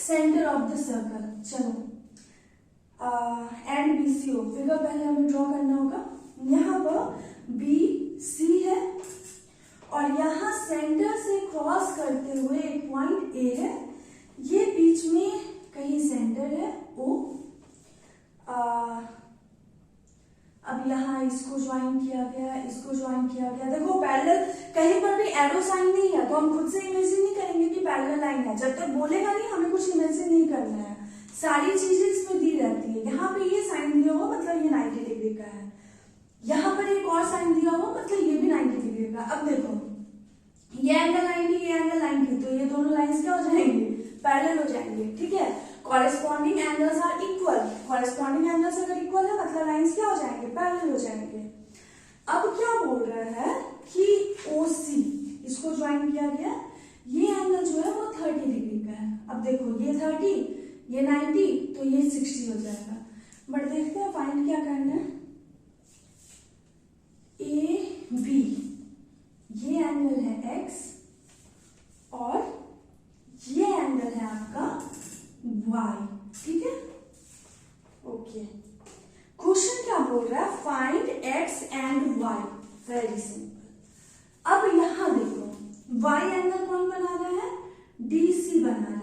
Centre of the circle. चलो and B C O figure पहले हमें ड्रॉ करना होगा। यहाँ पर बी सी है और यहाँ सेंटर से क्रॉस करते हुए एक पॉइंट ए है, ये बीच में कहीं सेंटर है ओ। अब यहाँ इसको ज्वाइन किया गया, इसको ज्वाइन किया गया। देखो पैरेलल कहीं पर भी एरो साइन नहीं है तो हम खुद से इमेजिन नहीं करेंगे कि पैरेलल लाइन है, जब तक बोलेगा नहीं हमें कुछ इमेजिन नहीं करना है, सारी चीजें इसमें दी रहती है। यहाँ पे ये साइन दिया हुआ मतलब ये 90 डिग्री का है, यहाँ पर एक और साइन दिया हुआ मतलब ये भी 90 डिग्री का। अब देखो ये एंगल 90, ये एंगल 90, तो ये दोनों लाइंस क्या हो जाएंगे, पैरेलल हो जाएंगे, ठीक है। Corresponding angles are equal, corresponding angles अगर इक्वल है मतलब लाइंस क्या हो जाएंगे, पैरेलल हो जाएंगे। अब क्या बोल रहा है कि OC इसको ज्वाइन किया गया, ये एंगल जो है वो 30 डिग्री का है। अब देखो ये 30, ये 90, तो ये 60 हो जाएगा। बट देखते हैं फाइंड क्या करना है। AB ये एंगल है x और ये एंगल है आपका y, ठीक है। ओके, क्वेश्चन क्या बोल रहा है, find x and y। Very simple. अब यहां देखो y एंगल कौन बना रहा है, DC बना रहा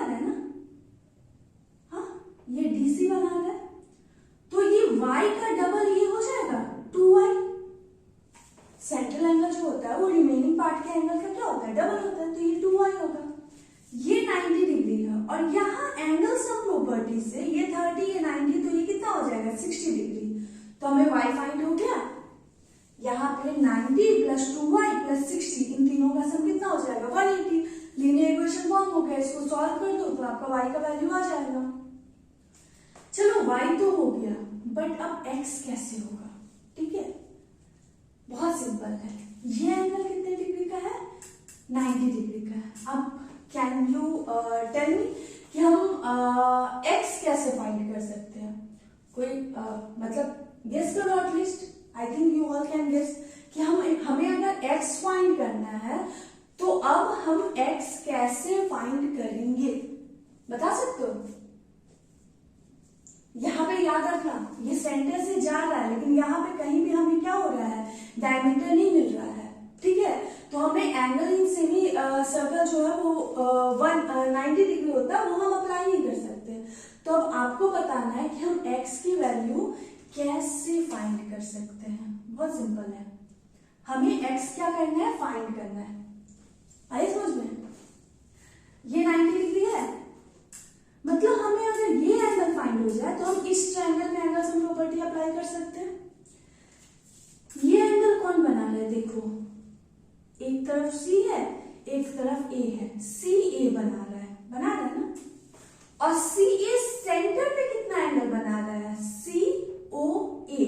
है ना, हाँ ये DC बना रहा है, तो ये y का डबल ये हो जाएगा 2y। सेंट्रल एंगल जो होता है वो रिमेनिंग पार्ट के एंगल का क्या होता है, डबल होता है, तो ये 2y होगा। ये 90 डिग्री है और यहाँ एंगल सम प्रॉपर्टी से ये 30, ये 90, तो ये कितना हो जाएगा 60 डिग्री। तो हमें y फाइंड हो गया। यहाँ पे 90 प्लस 2y प्लस 60, इन तीनों का सम कितना हो जाएगा 180। लीनियर इक्वेशन फॉर्म हो गया, इसको सॉल्व कर दो तो आपका y का वैल्यू आ जाएगा। चलो y तो हो गया, बट अब x कैसे होगा, ठीक है। बहुत सिंपल है, ये एंगल कितने डिग्री का है, 90 डिग्री का है। अब कैन यू टेल मी कि हम x कैसे फाइंड कर सकते हैं, कोई मतलब गेस करो at least. I think you all can guess कि हमें अगर x फाइंड करना है तो अब हम x कैसे फाइंड करेंगे, बता सकते हो। यहाँ पे याद रखना ये सेंटर से जा रहा है, लेकिन यहाँ पे कहीं भी हमें क्या हो रहा है, डायमीटर नहीं मिल रहा है, ठीक है। तो हमें एंगल इन सेमी सर्कल जो है वो 90 डिग्री होता है, वो हम अप्लाई नहीं कर सकते। तो अब आपको बताना है कि हम x की वैल्यू कैसे फाइंड कर सकते हैं। बहुत सिंपल है, हमें x क्या करना है, फाइंड करना है। आइए समझ में, ये 90 डिग्री है, मतलब हमें अगर ये एंगल फाइंड हो जाए तो हम इस ट्रायंगल में एंगल सम प्रॉपर्टी अप्लाई कर सकते हैं। ये एंगल कौन बना रहा है, देखो एक तरफ C है, एक तरफ A है, CA बना रहा है ना। और CA सेंटर पे कितना एंगल बना रहा है, COA,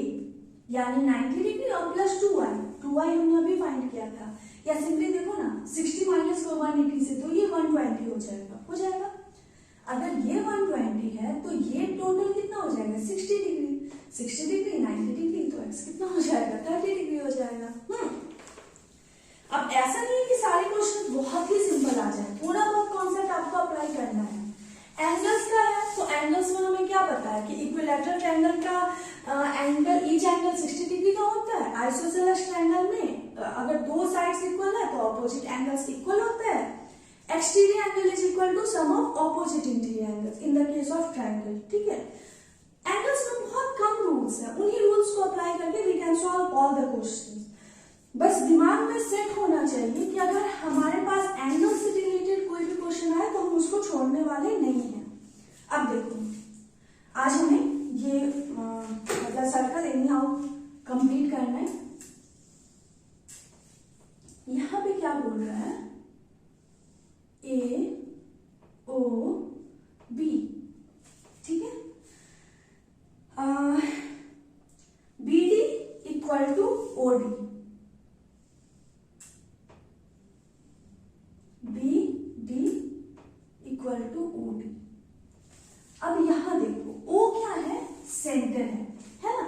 यानी 90 डिग्री और प्लस 2y हमने अभी फाइंड किया था। या सिंपली देखो ना 60 माइनस 180 से, तो ये 120 हो जाएगा। अगर ये 120 है तो ये टोटल कितना हो जाएगा 60 डिग्री, 60 डिग्री 90 डिग्री, तो x कितना हो जाएगा 30 डिग्री हो जाएगा। अब ऐसा नहीं है कि सारे क्वेश्चन बहुत ही सिंपल आ जाए, थोड़ा बहुत कॉन्सेप्ट आपको अप्लाई करना है। एंगल्स का है तो एंगल्स में हमें क्या पता है कि इक्विलैटरल ट्रायंगल का एंगल ईच एंगल 60 डिग्री का होता है। आइसोसेलेस ट्रायंगल में अगर दो साइड्स इक्वल है तो ऑपोजिट एंगल्स इक्वल होते हैं। Exterior angle is equal to sum of opposite interior angles in the case of triangle, ठीक है। एंगल्स में बहुत कम रूल्स है, उन्हीं रूल्स को अप्लाई करके we can solve all the questions. बस दिमाग में सेट होना चाहिए कि अगर हमारे पास एंगल से रिलेटेड कोई भी क्वेश्चन आए तो हम उसको छोड़ने वाले नहीं हैं। अब देखो आज हमें ये मतलब सर्कल एनी हाउ कंप्लीट करना है। यहां पे क्या बोल रहा है, AOB, ठीक है। BD equal to OD, BD equal to OD। अब यहां देखो O क्या है, सेंटर है ना,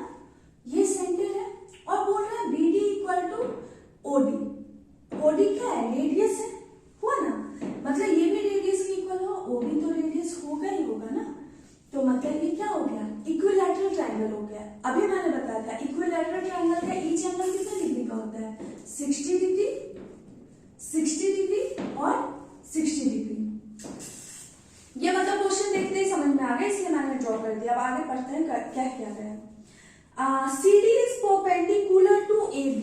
ये सेंटर है और बोल रहा है BD equal to OD। OD क्या है, रेडियस 60 डिग्री और 60 डिग्री। ये मतलब क्वेश्चन देखते ही समझ में आ गया, इसलिए मैंने ड्रॉ कर दिया। अब आगे पढ़ते हैं क्या किया गया। CD is perpendicular to AB।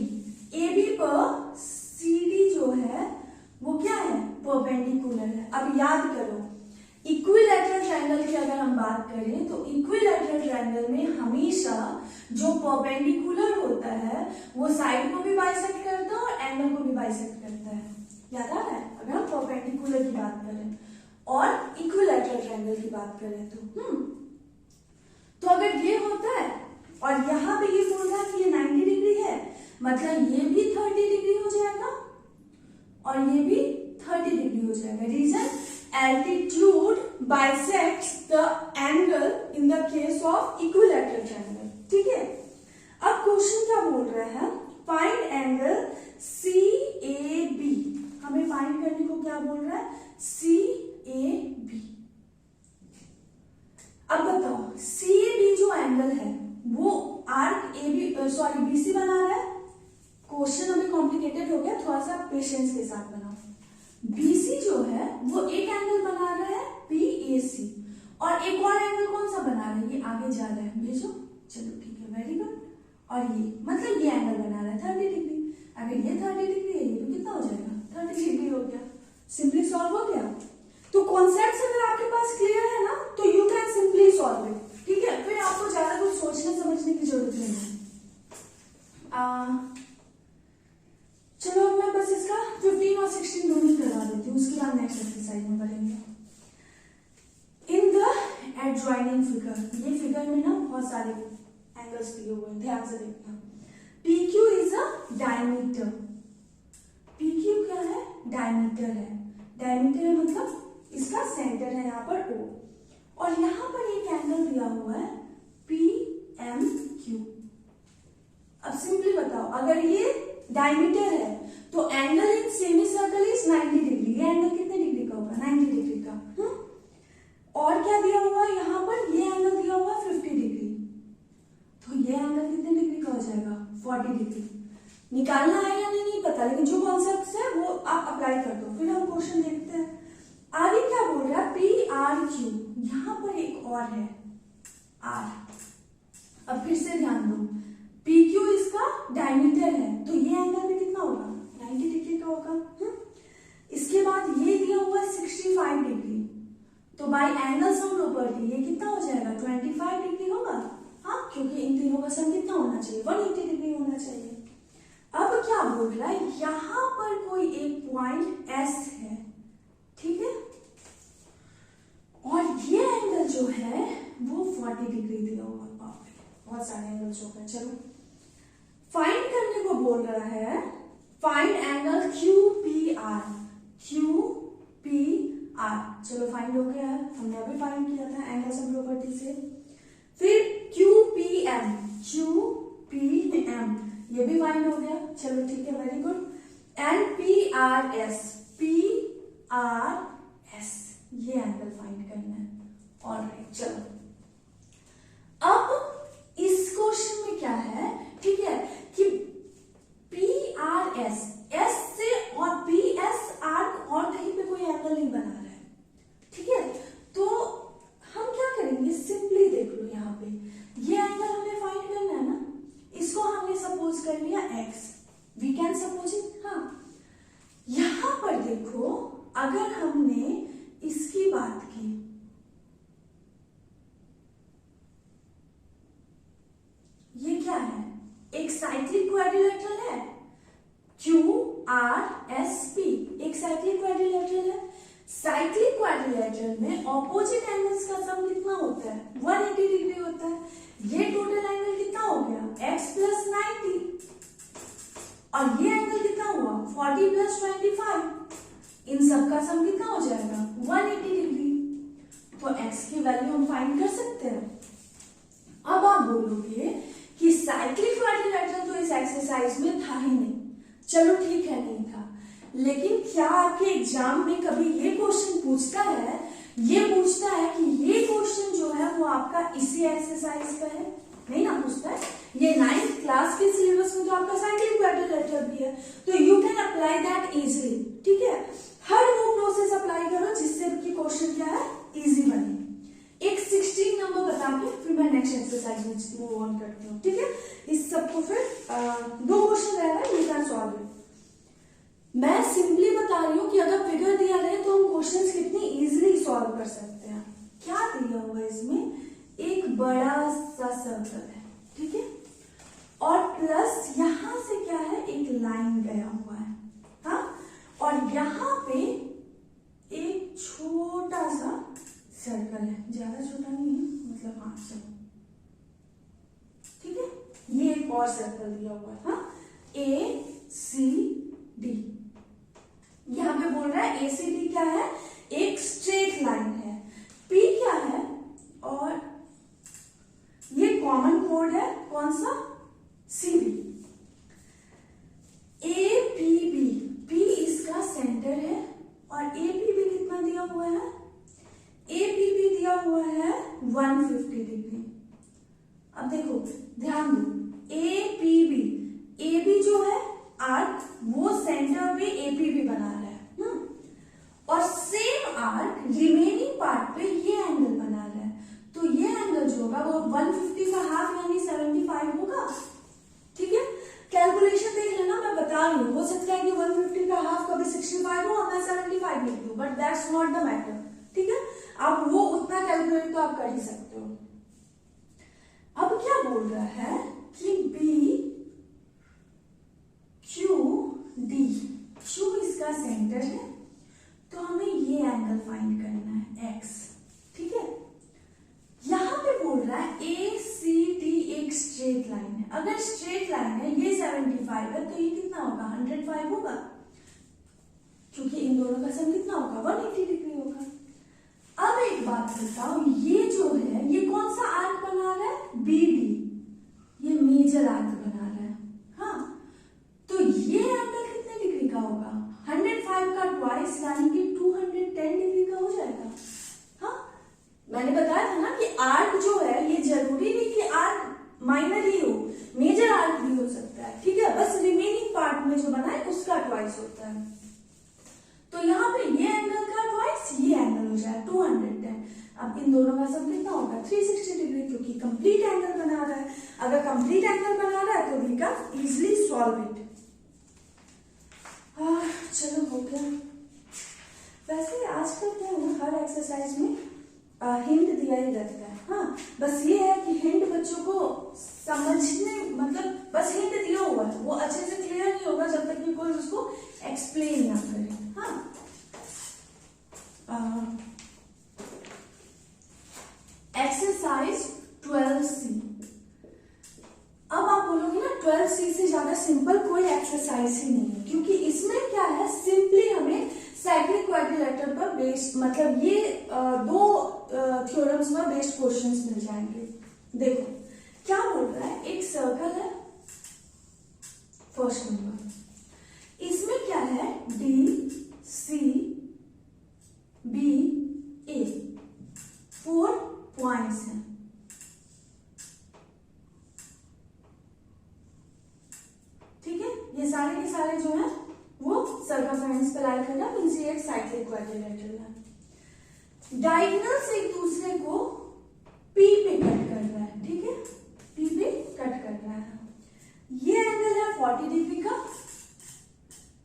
AB पर CD जो है वो क्या है, परपेंडिकुलर है। अब याद करो, इक्विलैटरल ट्रायंगल की अगर हम बात करें तो इक्विलैटरल ट्रायंगल में हमेशा जो परपेंडिकुलर होता है वो साइड को भी बाइसेक्ट करता है और एंगल को भी बाइसेक्ट करता है। याद आ रहा है? अगर हम परपेंडिकुलर की बात करें और इक्विलैटरल ट्रायंगल की बात करें तो अगर ये होता है और यहाँ पे ये बोल रहा है कि ये 90 डिग्री है, मतलब ये भी 30 डिग्री हो जाएगा और ये भी 30 डिग्री हो जाएगा। Reason, altitude bisects the angle in the case of equilateral triangle. ठीक है, अब क्वेश्चन क्या बोल रहा है, फाइंड एंगल CAB। हमें फाइंड करने को क्या बोल रहा है, CAB। अब बताओ, CAB जो एंगल है वो आर्क BC बना रहा है। क्वेश्चन अभी कॉम्प्लिकेटेड हो गया, थोड़ा सा पेशेंस के साथ बनाओ। BC जो है वो एक एंगल बना रहा है PAC और एक और एंगल कौन सा बना रहा है, ये आगे जा रहा है, भेजो। चलो ठीक है, वेरी गुड। और ये मतलब ये एंगल बना रहा है 30 डिग्री। अगर ये 30 डिग्री है, ये तो कितना हो जाएगा, 30 डिग्री हो गया। सिंपली सॉल्व हो गया। तो कॉन्सेप्ट अगर आपके पास क्लियर है ना तो you can simply solve it. ठीक है, फिर आपको ज्यादा कुछ सोचने समझने की जरूरत नहीं है। चलो अब मैं बस इसका 15 और 16 दोनों करवा देती हूँ, उसके बाद नेक्स्ट एक्सरसाइज में करेंगे। इन द एडजॉइनिंग फिगर, ये फिगर में ना बहुत सारे एंगल्स दिए हुए हैं, ध्यान से देखना। PQ is a diameter. PQ क्या है, डायमीटर है। डायमीटर है मतलब इसका सेंटर है यहाँ पर O, और यहाँ पर एक एंगल दिया हुआ है PMQ। अब सिंपली बताओ, अगर ये डायमीटर है तो angle in semicircle is 90 degree. ये एंगल कितने डिग्री का होगा, 90 डिग्री का। और क्या दिया हुआ है यहाँ पर, ये एंगल दिया हुआ 50 डिग्री, तो ये एंगल कितने डिग्री का हो जाएगा, 40 डिग्री। निकालना है या नहीं पता, लेकिन जो कॉन्सेप्ट है वो आप अप्लाई कर दो। फिर हम क्वेश्चन देखते हैं। आगे क्या बोल रहा है, PRQ, यहाँ पर एक और है R। अब फिर से ध्यान दो, PQ इसका डायमीटर है तो ये एंगल भी कितना होगा, 90 डिग्री का होगा। इसके बाद ये दिया हुआ 65 डिग्री, तो बाय एंगल सम प्रॉपर्टी ये कितना हो जाएगा, 25 डिग्री होगा। हाँ, क्योंकि इन तीनों का सम कितना होना चाहिए, 180 डिग्री होना चाहिए। अब क्या बोल रहा है, यहां पर कोई एक पॉइंट S है, ठीक है, और ये एंगल जो है वो 40 डिग्री दिया हुआ। बहुत सारे एंगल्स हो गए। चलो फाइंड करने को बोल रहा है, फाइंड एंगल QPR। QPR चलो फाइंड हो गया है, हमने अभी फाइंड किया था एंगल सम प्रॉपर्टी से। फिर QPM, QPM ये भी फाइंड हो गया। चलो ठीक है, very good. And PRS, PRS ये एंगल फाइंड करना है। ऑलराइट, चलो अब इस क्वेश्चन में क्या है, ठीक है, कि PRS, S से और PS आर्क और कहीं पे कोई एंगल नहीं बना रहा है, ठीक है। तो हम क्या करेंगे, सिंपली देख लो, यहाँ पे ये एंगल हमें फाइंड करना है ना, इसको हमने सपोज कर लिया X, we can suppose it. हाँ, यहां पर देखो, अगर हमने इसकी बात की, ये क्या है, एक साइक्लिक क्वाड्रिलेटरल है, QRSP एक साइक्लिक क्वाड्रिलेटरल है। साइक्लिक क्वाड्रिलेटरल में ऑपोजिट एंगल्स का सम कितना होता है, 180 डिग्री होता है। ये टोटल एंगल कितना हो गया, x प्लस 90, और ये एंगल कितना हुआ, 40 प्लस 25। इन सब का सम कितना हो जाएगा, 180 डिग्री। तो x की वैल्यू हम फाइंड कर सकते हैं। अब आप बोलोगे कि साइक्लिक क्वाड्रिलेटरल तो इस एक्सरसाइज में था ही नहीं। चलो ठीक है, नहीं था, लेकिन क्या आपके एग्जाम में कभी ये क्वेश्चन पूछता है, ये पूछता है कि ये क्वेश्चन जो है वो आपका इसी एक्सरसाइज का है? नहीं ना पूछता है। ये 9th क्लास के सिलेबस में तो आपका साइक्लिक क्वाड्रिलेटरल भी है, तो you can apply that easily. Questions कितनी इजीली सॉल्व कर सकते हैं। क्या दिया हुआ है इसमें, एक बड़ा सा सर्कल है, ठीक है, और प्लस यहां से क्या है, एक लाइन गया हुआ है, हाँ, और यहां पे एक छोटा सा सर्कल है, ज्यादा छोटा नहीं है, मतलब हाँ चलो ठीक है, ये एक और सर्कल दिया हुआ है, हाँ, ACD। यहां पे बोल रहा है ACD क्या है, एक स्ट्रेट लाइन है, P क्या है, और ये कॉमन कोड है, कौन सा, CD। APB, P इसका सेंटर है, और APB कितना दिया हुआ है, APB दिया हुआ है 150 डिग्री। अब देखो ध्यान दो, APB, AB जो है आर्क, वो सेंटर पे APB बना रहा है, और सेम आर्क रिमेनिंग पार्ट पे ये एंगल बना रहा है, तो ये एंगल जो होगा वो 150 का हाफ यानी 75 होगा, ठीक है। कैलकुलेशन देख लेना, मैं बता रही हूँ, हो सकता है कि 150 का हाफ कभी 65 हो और मैं 75 लिख दूं, but that's not the matter, ठीक है। आप वो उतना कैलकुलेट तो आप कर ही सकते हो। अब क्या बोल रहा है कि BQD, Q इसका सेंटर है, तो हमें ये एंगल फाइंड करना है X, ठीक है। यहां पे बोल रहा है ACD एक स्ट्रेट लाइन है, अगर स्ट्रेट लाइन है, ये 75 है, तो ये कितना होगा, 105 होगा, क्योंकि इन दोनों का सम कितना होगा, 180 डिग्री होगा। अब एक बात बताओ, ये जो है ये कौन सा आर्क बना रहा है, BD, ये मेजर आर्क बना रहा है, हाँ, तो ये एंगल कितने डिग्री का होगा, 105 का ट्वाइस यानी कि 210 डिग्री का हो जाएगा, हाँ। मैंने बताया था ना कि आर्क जो है ये जरूरी नहीं कि आर्क माइनर ही हो, मेजर आर्क भी हो सकता है, ठीक है, बस रिमेनिंग पार्ट में जो बना है उसका ट्वाइस होता है। तो यहाँ पे ये एंगल का ट्वाइस ये एंगल हो जाए 210। अब इन दोनों का सम कितना होगा, 360 डिग्री, क्योंकि कंप्लीट एंगल बना रहा है। अगर कंप्लीट एंगल बना रहा है तो we can easily solve it. चलो हो गया। वैसे आजकल क्या है ना, हर एक्सरसाइज में हिंट दिया ही रहता है, हाँ, बस ये है कि हिंट बच्चों को समझने, मतलब बस हिंट दिया हुआ है, वो अच्छे से क्लियर नहीं होगा जब तक कि कोई उसको एक्सप्लेन ना करे, हाँ। Exercise 12C। अब आप बोलोगे ना 12C से ज्यादा सिंपल कोई एक्सरसाइज ही नहीं है, क्योंकि इसमें क्या है, सिंपली हमें साइक्लिक क्वाड्रिलेटरल पर बेस्ड, मतलब ये दो थ्योरम्स पर बेस्ड क्वेश्चंस मिल जाएंगे। देखो क्या बोल रहा है, एक सर्कल है, फर्स्ट नंबर, इसमें क्या है, DCBA 4 पॉइंट्स हैं, ठीक है। ये सारे के सारे जो है वो सर्कमफ्रेंस पे लाई करना, मींस ये एक साइक्लिक क्वाड्रिलेटरल है। डायगोनल्स एक दूसरे को P पे कट कर रहा है, ठीक है, P पे कट कर रहा है। ये एंगल है 40 डिग्री का,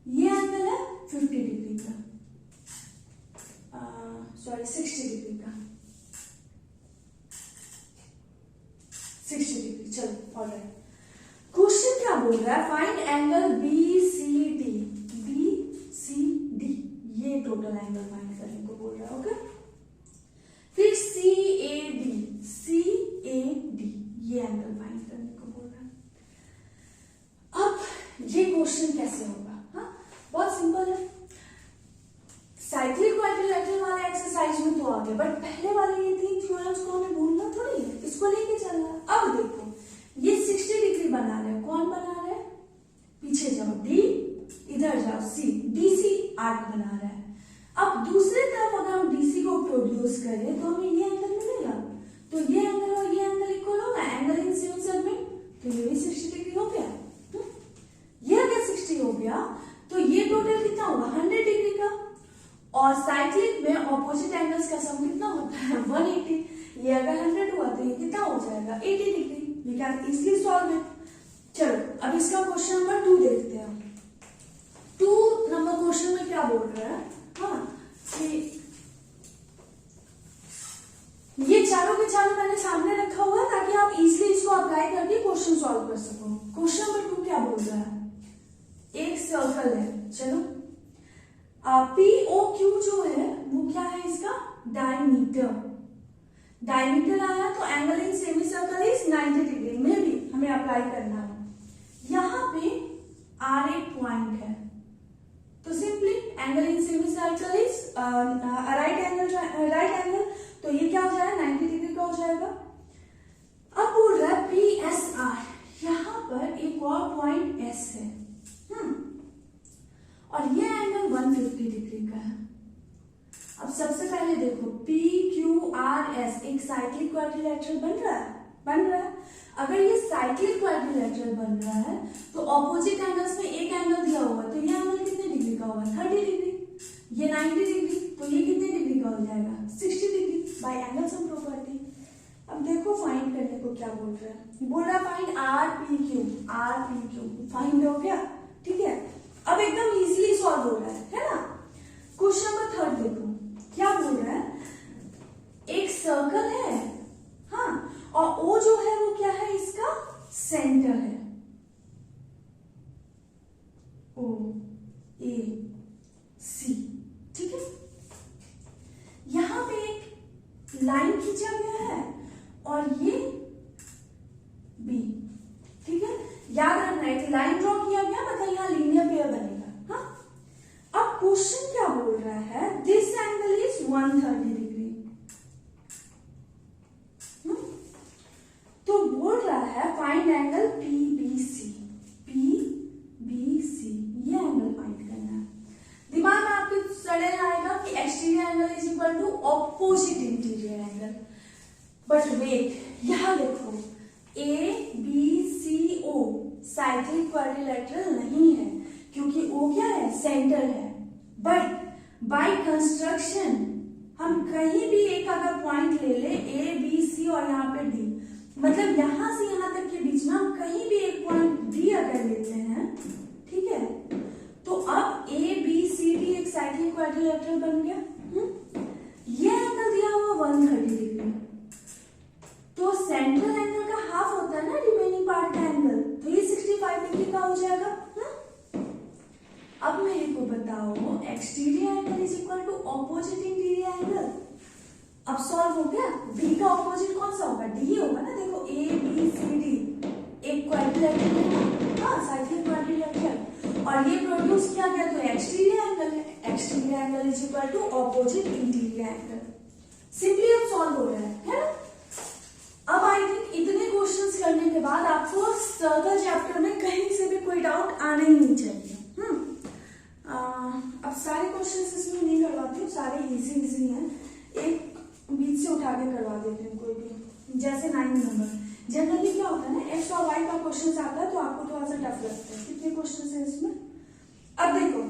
ये एंगल है 50 डिग्री का, सॉरी 60 डिग्री का, 60 डिग्री। चलो ऑलराइट, क्वेश्चन क्या बोल रहा है, फाइंड एंगल BCD। BCD ये टोटल एंगल फाइंड करने को बोल रहा है, ओके। फिर CAD, CAD ये एंगल फाइंड करने को बोल रहा है। अब ये क्वेश्चन कैसे होगा, हाँ, बहुत सिंपल है। साइक्लिक क्वाड्रिलेटरल वाला एक्सरसाइज में तो आ गया, बट पहले वाले ये 3 थ्योरम्स को हमें भूलना थोड़ी है, इसको लेके चलना है। अब देखो ये 60 डिग्री बना रहे हैं, कौन बना रहा है, पीछे जाओ D, इधर जाओ C, DC आर्क बना रहा है। अब दूसरी तरफ अगर हम DC को प्रोड्यूस करें तो हमें ये एंगल मिलेगा, तो ये एंगल और ये एंगल इक्वल होगा, एंगल इन सेम सेगमेंट, तो ये भी 60 डिग्री हो गया। ये अगर 60 हो गया तो ये टोटल कितना होगा, 100 डिग्री का। और साइक्लिक में ऑपोजिट एंगल्स का सम कितना होता है, 180। ये अगर 100 हुआ तो ये कितना हो जाएगा, 80 degree. We can easily solve it. चलो अब इसका क्वेश्चन नंबर 2 देखते हैं। 2 नंबर क्वेश्चन में क्या बोल रहा है, हाँ, ये चारों के चारों मैंने सामने रखा हुआ है ताकि आप इजीली इसको अप्लाई करके क्वेश्चन सॉल्व कर सको। क्वेश्चन नंबर 2 क्या बोल रहा है, एक सर्कल है, चलो POQ जो है वो क्या है, इसका डायमीटर। डायमीटर आया तो angle in semicircle is 90 degree में भी हमें अप्लाई करना है। यहाँ पे R एक पॉइंट है, तो simply angle in semicircle is right angle, तो ये क्या हो जाएगा 90 डिग्री का हो जाएगा। अब बोल रहा है PSR, यहाँ पर एक और पॉइंट S है, और ये एंगल 150 डिग्री का है। अब सबसे पहले देखो PQRS एक साइक्लिक क्वाड्रिलेटरल बन रहा है। अगर ये साइक्लिक क्वाड्रिलेटरल बन रहा है तो ऑपोजिट एंगल्स में एक एंगल दिया हुआ, तो ये एंगल कितने डिग्री का होगा 30 डिग्री, ये 90 डिग्री, तो ये कितने डिग्री का हो जाएगा 60 degree by angle sum property. अब देखो फाइंड करने को क्या बोल रहा है फाइंड RPQ फाइंड हो गया, ठीक है। अब एकदम इजीली सॉल्व हो रहा है ना। क्वेश्चन नंबर 3 देखो क्या बोल रहा है, एक सर्कल है, हाँ, और O जो है वो क्या है, इसका सेंटर है, OAC, ठीक है। यहां पे एक लाइन खींचा गया है और ये B, ठीक है। याद रखना है लाइन ड्रॉ किया गया मतलब यहाँ लीनियर पेयर बनेगा, हाँ। अब क्वेश्चन क्या बोल रहा है, दिस एंगल इज 130 डिग्री, तो बोल रहा है फाइंड एंगल PBC, ये एंगल फाइंड करना है। दिमाग में आपके सडन आएगा कि exterior angle is equal to opposite interior angle, but wait, यहां देखो ABCO साइक्लिक क्वाड्रिलेटरल नहीं है क्योंकि O क्या है, सेंटर है। बट बाय कंस्ट्रक्शन हम कहीं भी एक अगर पॉइंट ले ABC और यहाँ पे D, मतलब यहां से यहां तक के बीच में हम कहीं भी एक पॉइंट D अगर लेते हैं, ठीक है, तो अब ABCD एक साइक्लिक क्वाड्रिलेटरल बन गया। ये एंगल दिया हुआ 130 डिग्री, तो सेंट्रल एंगल का हाफ होता है ना रिमेनिंग पार्ट का एंगल, तो ये 65 डिग्री का हो जाएगा। अब मेरे को बताओ exterior angle is equal to opposite interior angle. अब सॉल्व हो गया, B का ऑपोजिट कौन सा होगा, D ही होगा ना। देखो ABCD एक क्वाड्रिलेटरल है ना, हाँ, साइक्लिक क्वाड्रिलेटरल, और ये प्रोड्यूस किया गया तो एक्सटीरियर एंगल है। Exterior angle is equal to opposite interior angle. Simply अब सॉल्व हो रहा है ना। अब आई थिंक इतने क्वेश्चंस करने के बाद आपको सर्कल चैप्टर में कहीं से भी कोई डाउट आना ही नहीं चाहिए। अब सारे क्वेश्चंस इसमें नहीं करवाती हूँ, सारे इजी हैं, एक बीच से उठा के करवा देती हूँ कोई भी। जैसे 9 नंबर जनरली क्या होता है ना, एक्स और वाई का क्वेश्चन आता है तो आपको थोड़ा सा टफ लगता है। कितने क्वेश्चन है इसमें, अब देखो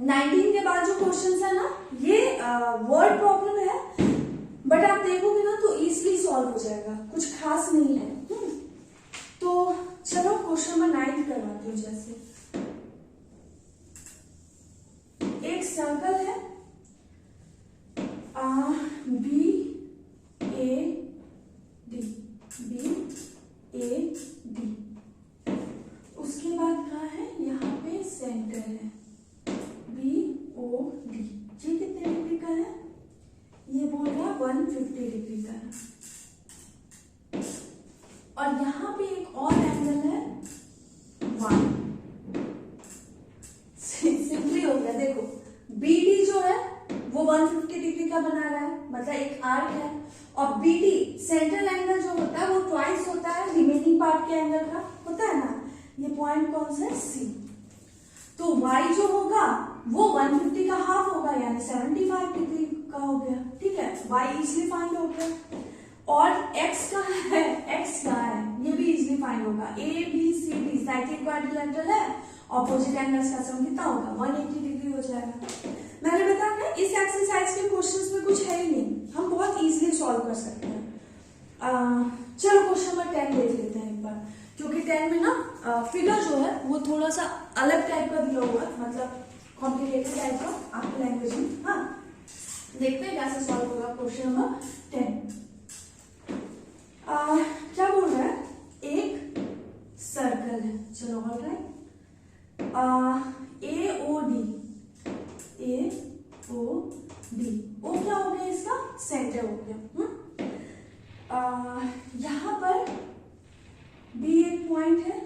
19 के बाद जो क्वेश्चन है ना, ये वर्ड प्रॉब्लम है, बट आप देखोगे ना तो इजीली सॉल्व हो जाएगा, कुछ खास नहीं है। तो चलो क्वेश्चन नंबर 9 करवाती हूँ। जैसे एक सर्कल है BAD, उसके बाद कहाँ है, यहाँ पे सेंटर है BOD, ये कितने डिग्री का है, ये बोल रहा है 150 डिग्री का है, और यहाँ पे एक और एंगल है 1। सिंपली हो गया, देखो BD जो है वो 150 डिग्री का बना रहा है, मतलब एक आर्क है, और BD सेंट्रल एंगल जो होता है वो ट्वाइस होता है रिमेनिंग पार्ट के एंगल का, होता है ना। ये पॉइंट कौन सा है, C, तो Y जो होगा वो 150 का हाफ होगा, यानी 75 डिग्री का हो गया, ठीक है। Y इजिली फाइंड हो गया, और X का है, X क्या है, ये भी इजिली फाइंड होगा। ABCD साइक्लिक क्वाड्रिलेटरल है, ऑपोजिट एंगल्स का सम कितना होगा 180 डिग्री हो जाएगा। मैंने बताया ना इस एक्सरसाइज के क्वेश्चंस में कुछ है ही नहीं, हम बहुत इजीली सॉल्व कर सकते हैं। चलो क्वेश्चन नंबर 10 देख लेते हैं एक बार, क्योंकि 10 में ना फिगर जो है वो थोड़ा सा अलग टाइप का दिया हुआ है, मतलब कॉम्प्लिकेटेड टाइप का आपकी लैंग्वेज में। हाँ, देखते हैं कैसे सॉल्व होगा क्वेश्चन नंबर 10। क्या बोल रहा है, एक सर्कल है, चलो ऑल राइट, AOD, ओ क्या हो गया, इसका सेंटर हो गया। यहां पर B एक पॉइंट है,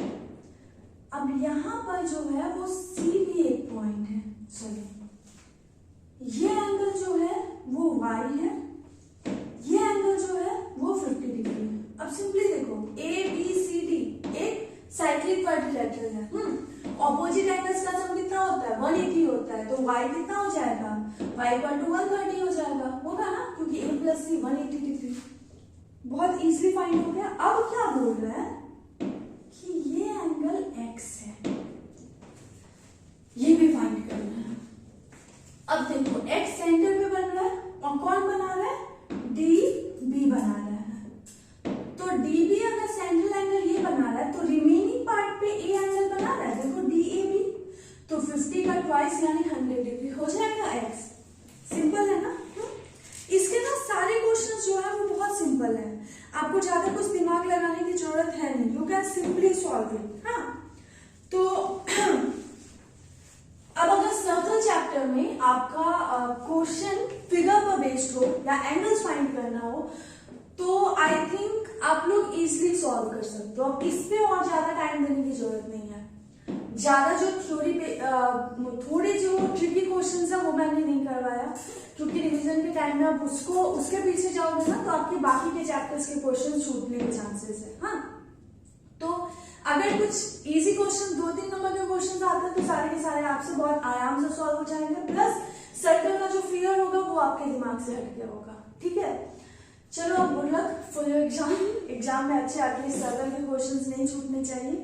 अब यहां पर जो है वो C भी एक पॉइंट है। चलिए, ये एंगल जो है वो Y है, ये एंगल जो है वो 50 डिग्री है। अब सिंपली देखो, ABCD एक साइक्लिक क्वाड्रिलेटरल है। ऑपोजिट एंगल्स का सम कितना होता है, 180 होता है, तो y कितना हो जाएगा, y इक्वल टू 130 हो जाएगा, होगा ना, क्योंकि a प्लस सी 180 डिग्री। बहुत इजीली फाइंड हो गया। अब क्या बोल रहा है कि ये एंगल x है, ये भी फाइंड करना है। अब देखो, x सेंटर पे बन रहा है और कौन बना रहा है, DB बना रहा है। तो DB अगर सेंट्रल एंगल ये बना रहा है तो रिमेनिंग पार्ट पे A एंगल बना रहा है, देखो DAB, तो 50 का ट्वाइस यानी 100 डिग्री हो जाएगा x। सिंपल है ना। इसके ना सारे क्वेश्चंस जो है वो बहुत सिंपल है, आपको ज्यादा कुछ दिमाग लगाने की जरूरत है नहीं, you can simply solve it. हाँ, तो अब अगर सर्कल चैप्टर में आपका क्वेश्चन फिगर पर बेस्ड हो या एंगल्स फाइंड करना हो तो आई थिंक आप लोग इजिली सॉल्व कर सकते हो। अब इस पे और ज्यादा टाइम देने की जरूरत नहीं है। ज्यादा जो थ्योरी पे थोड़े जो ट्रिकी क्वेश्चंस है वो मैंने नहीं करवाया, क्योंकि रिवीजन के टाइम में आप उसके पीछे जाओगे ना तो आपके बाकी के चैप्टर्स के क्वेश्चन छूटने के चांसेस है। हाँ, तो अगर कुछ इजी क्वेश्चन 2-3 नंबर के क्वेश्चन आते हैं तो सारे के सारे आपसे बहुत आराम से सॉल्व हो जाएंगे, प्लस सर्कल का जो फिगर होगा वो आपके दिमाग से हट गया होगा। ठीक है, चलो अब good luck for your exam में अच्छे आके सर्कल के क्वेश्चंस नहीं छूटने चाहिए।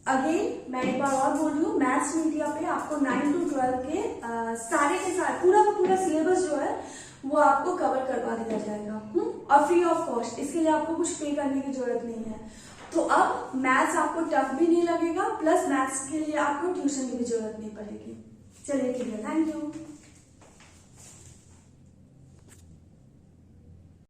अगेन मैं एक बार और बोल रही हूँ, मैथ्स मीडिया पे आपको 9 to 12 के सारे के सारे पूरा का पूरा सिलेबस जो है वो आपको कवर करवा दिया जाएगा और फ्री ऑफ कॉस्ट। इसके लिए आपको कुछ पे करने की जरूरत नहीं है। तो अब मैथ्स आपको टफ भी नहीं लगेगा, प्लस मैथ्स के लिए आपको ट्यूशन की भी जरूरत नहीं पड़ेगी। चलिए ठीक है, थैंक यू।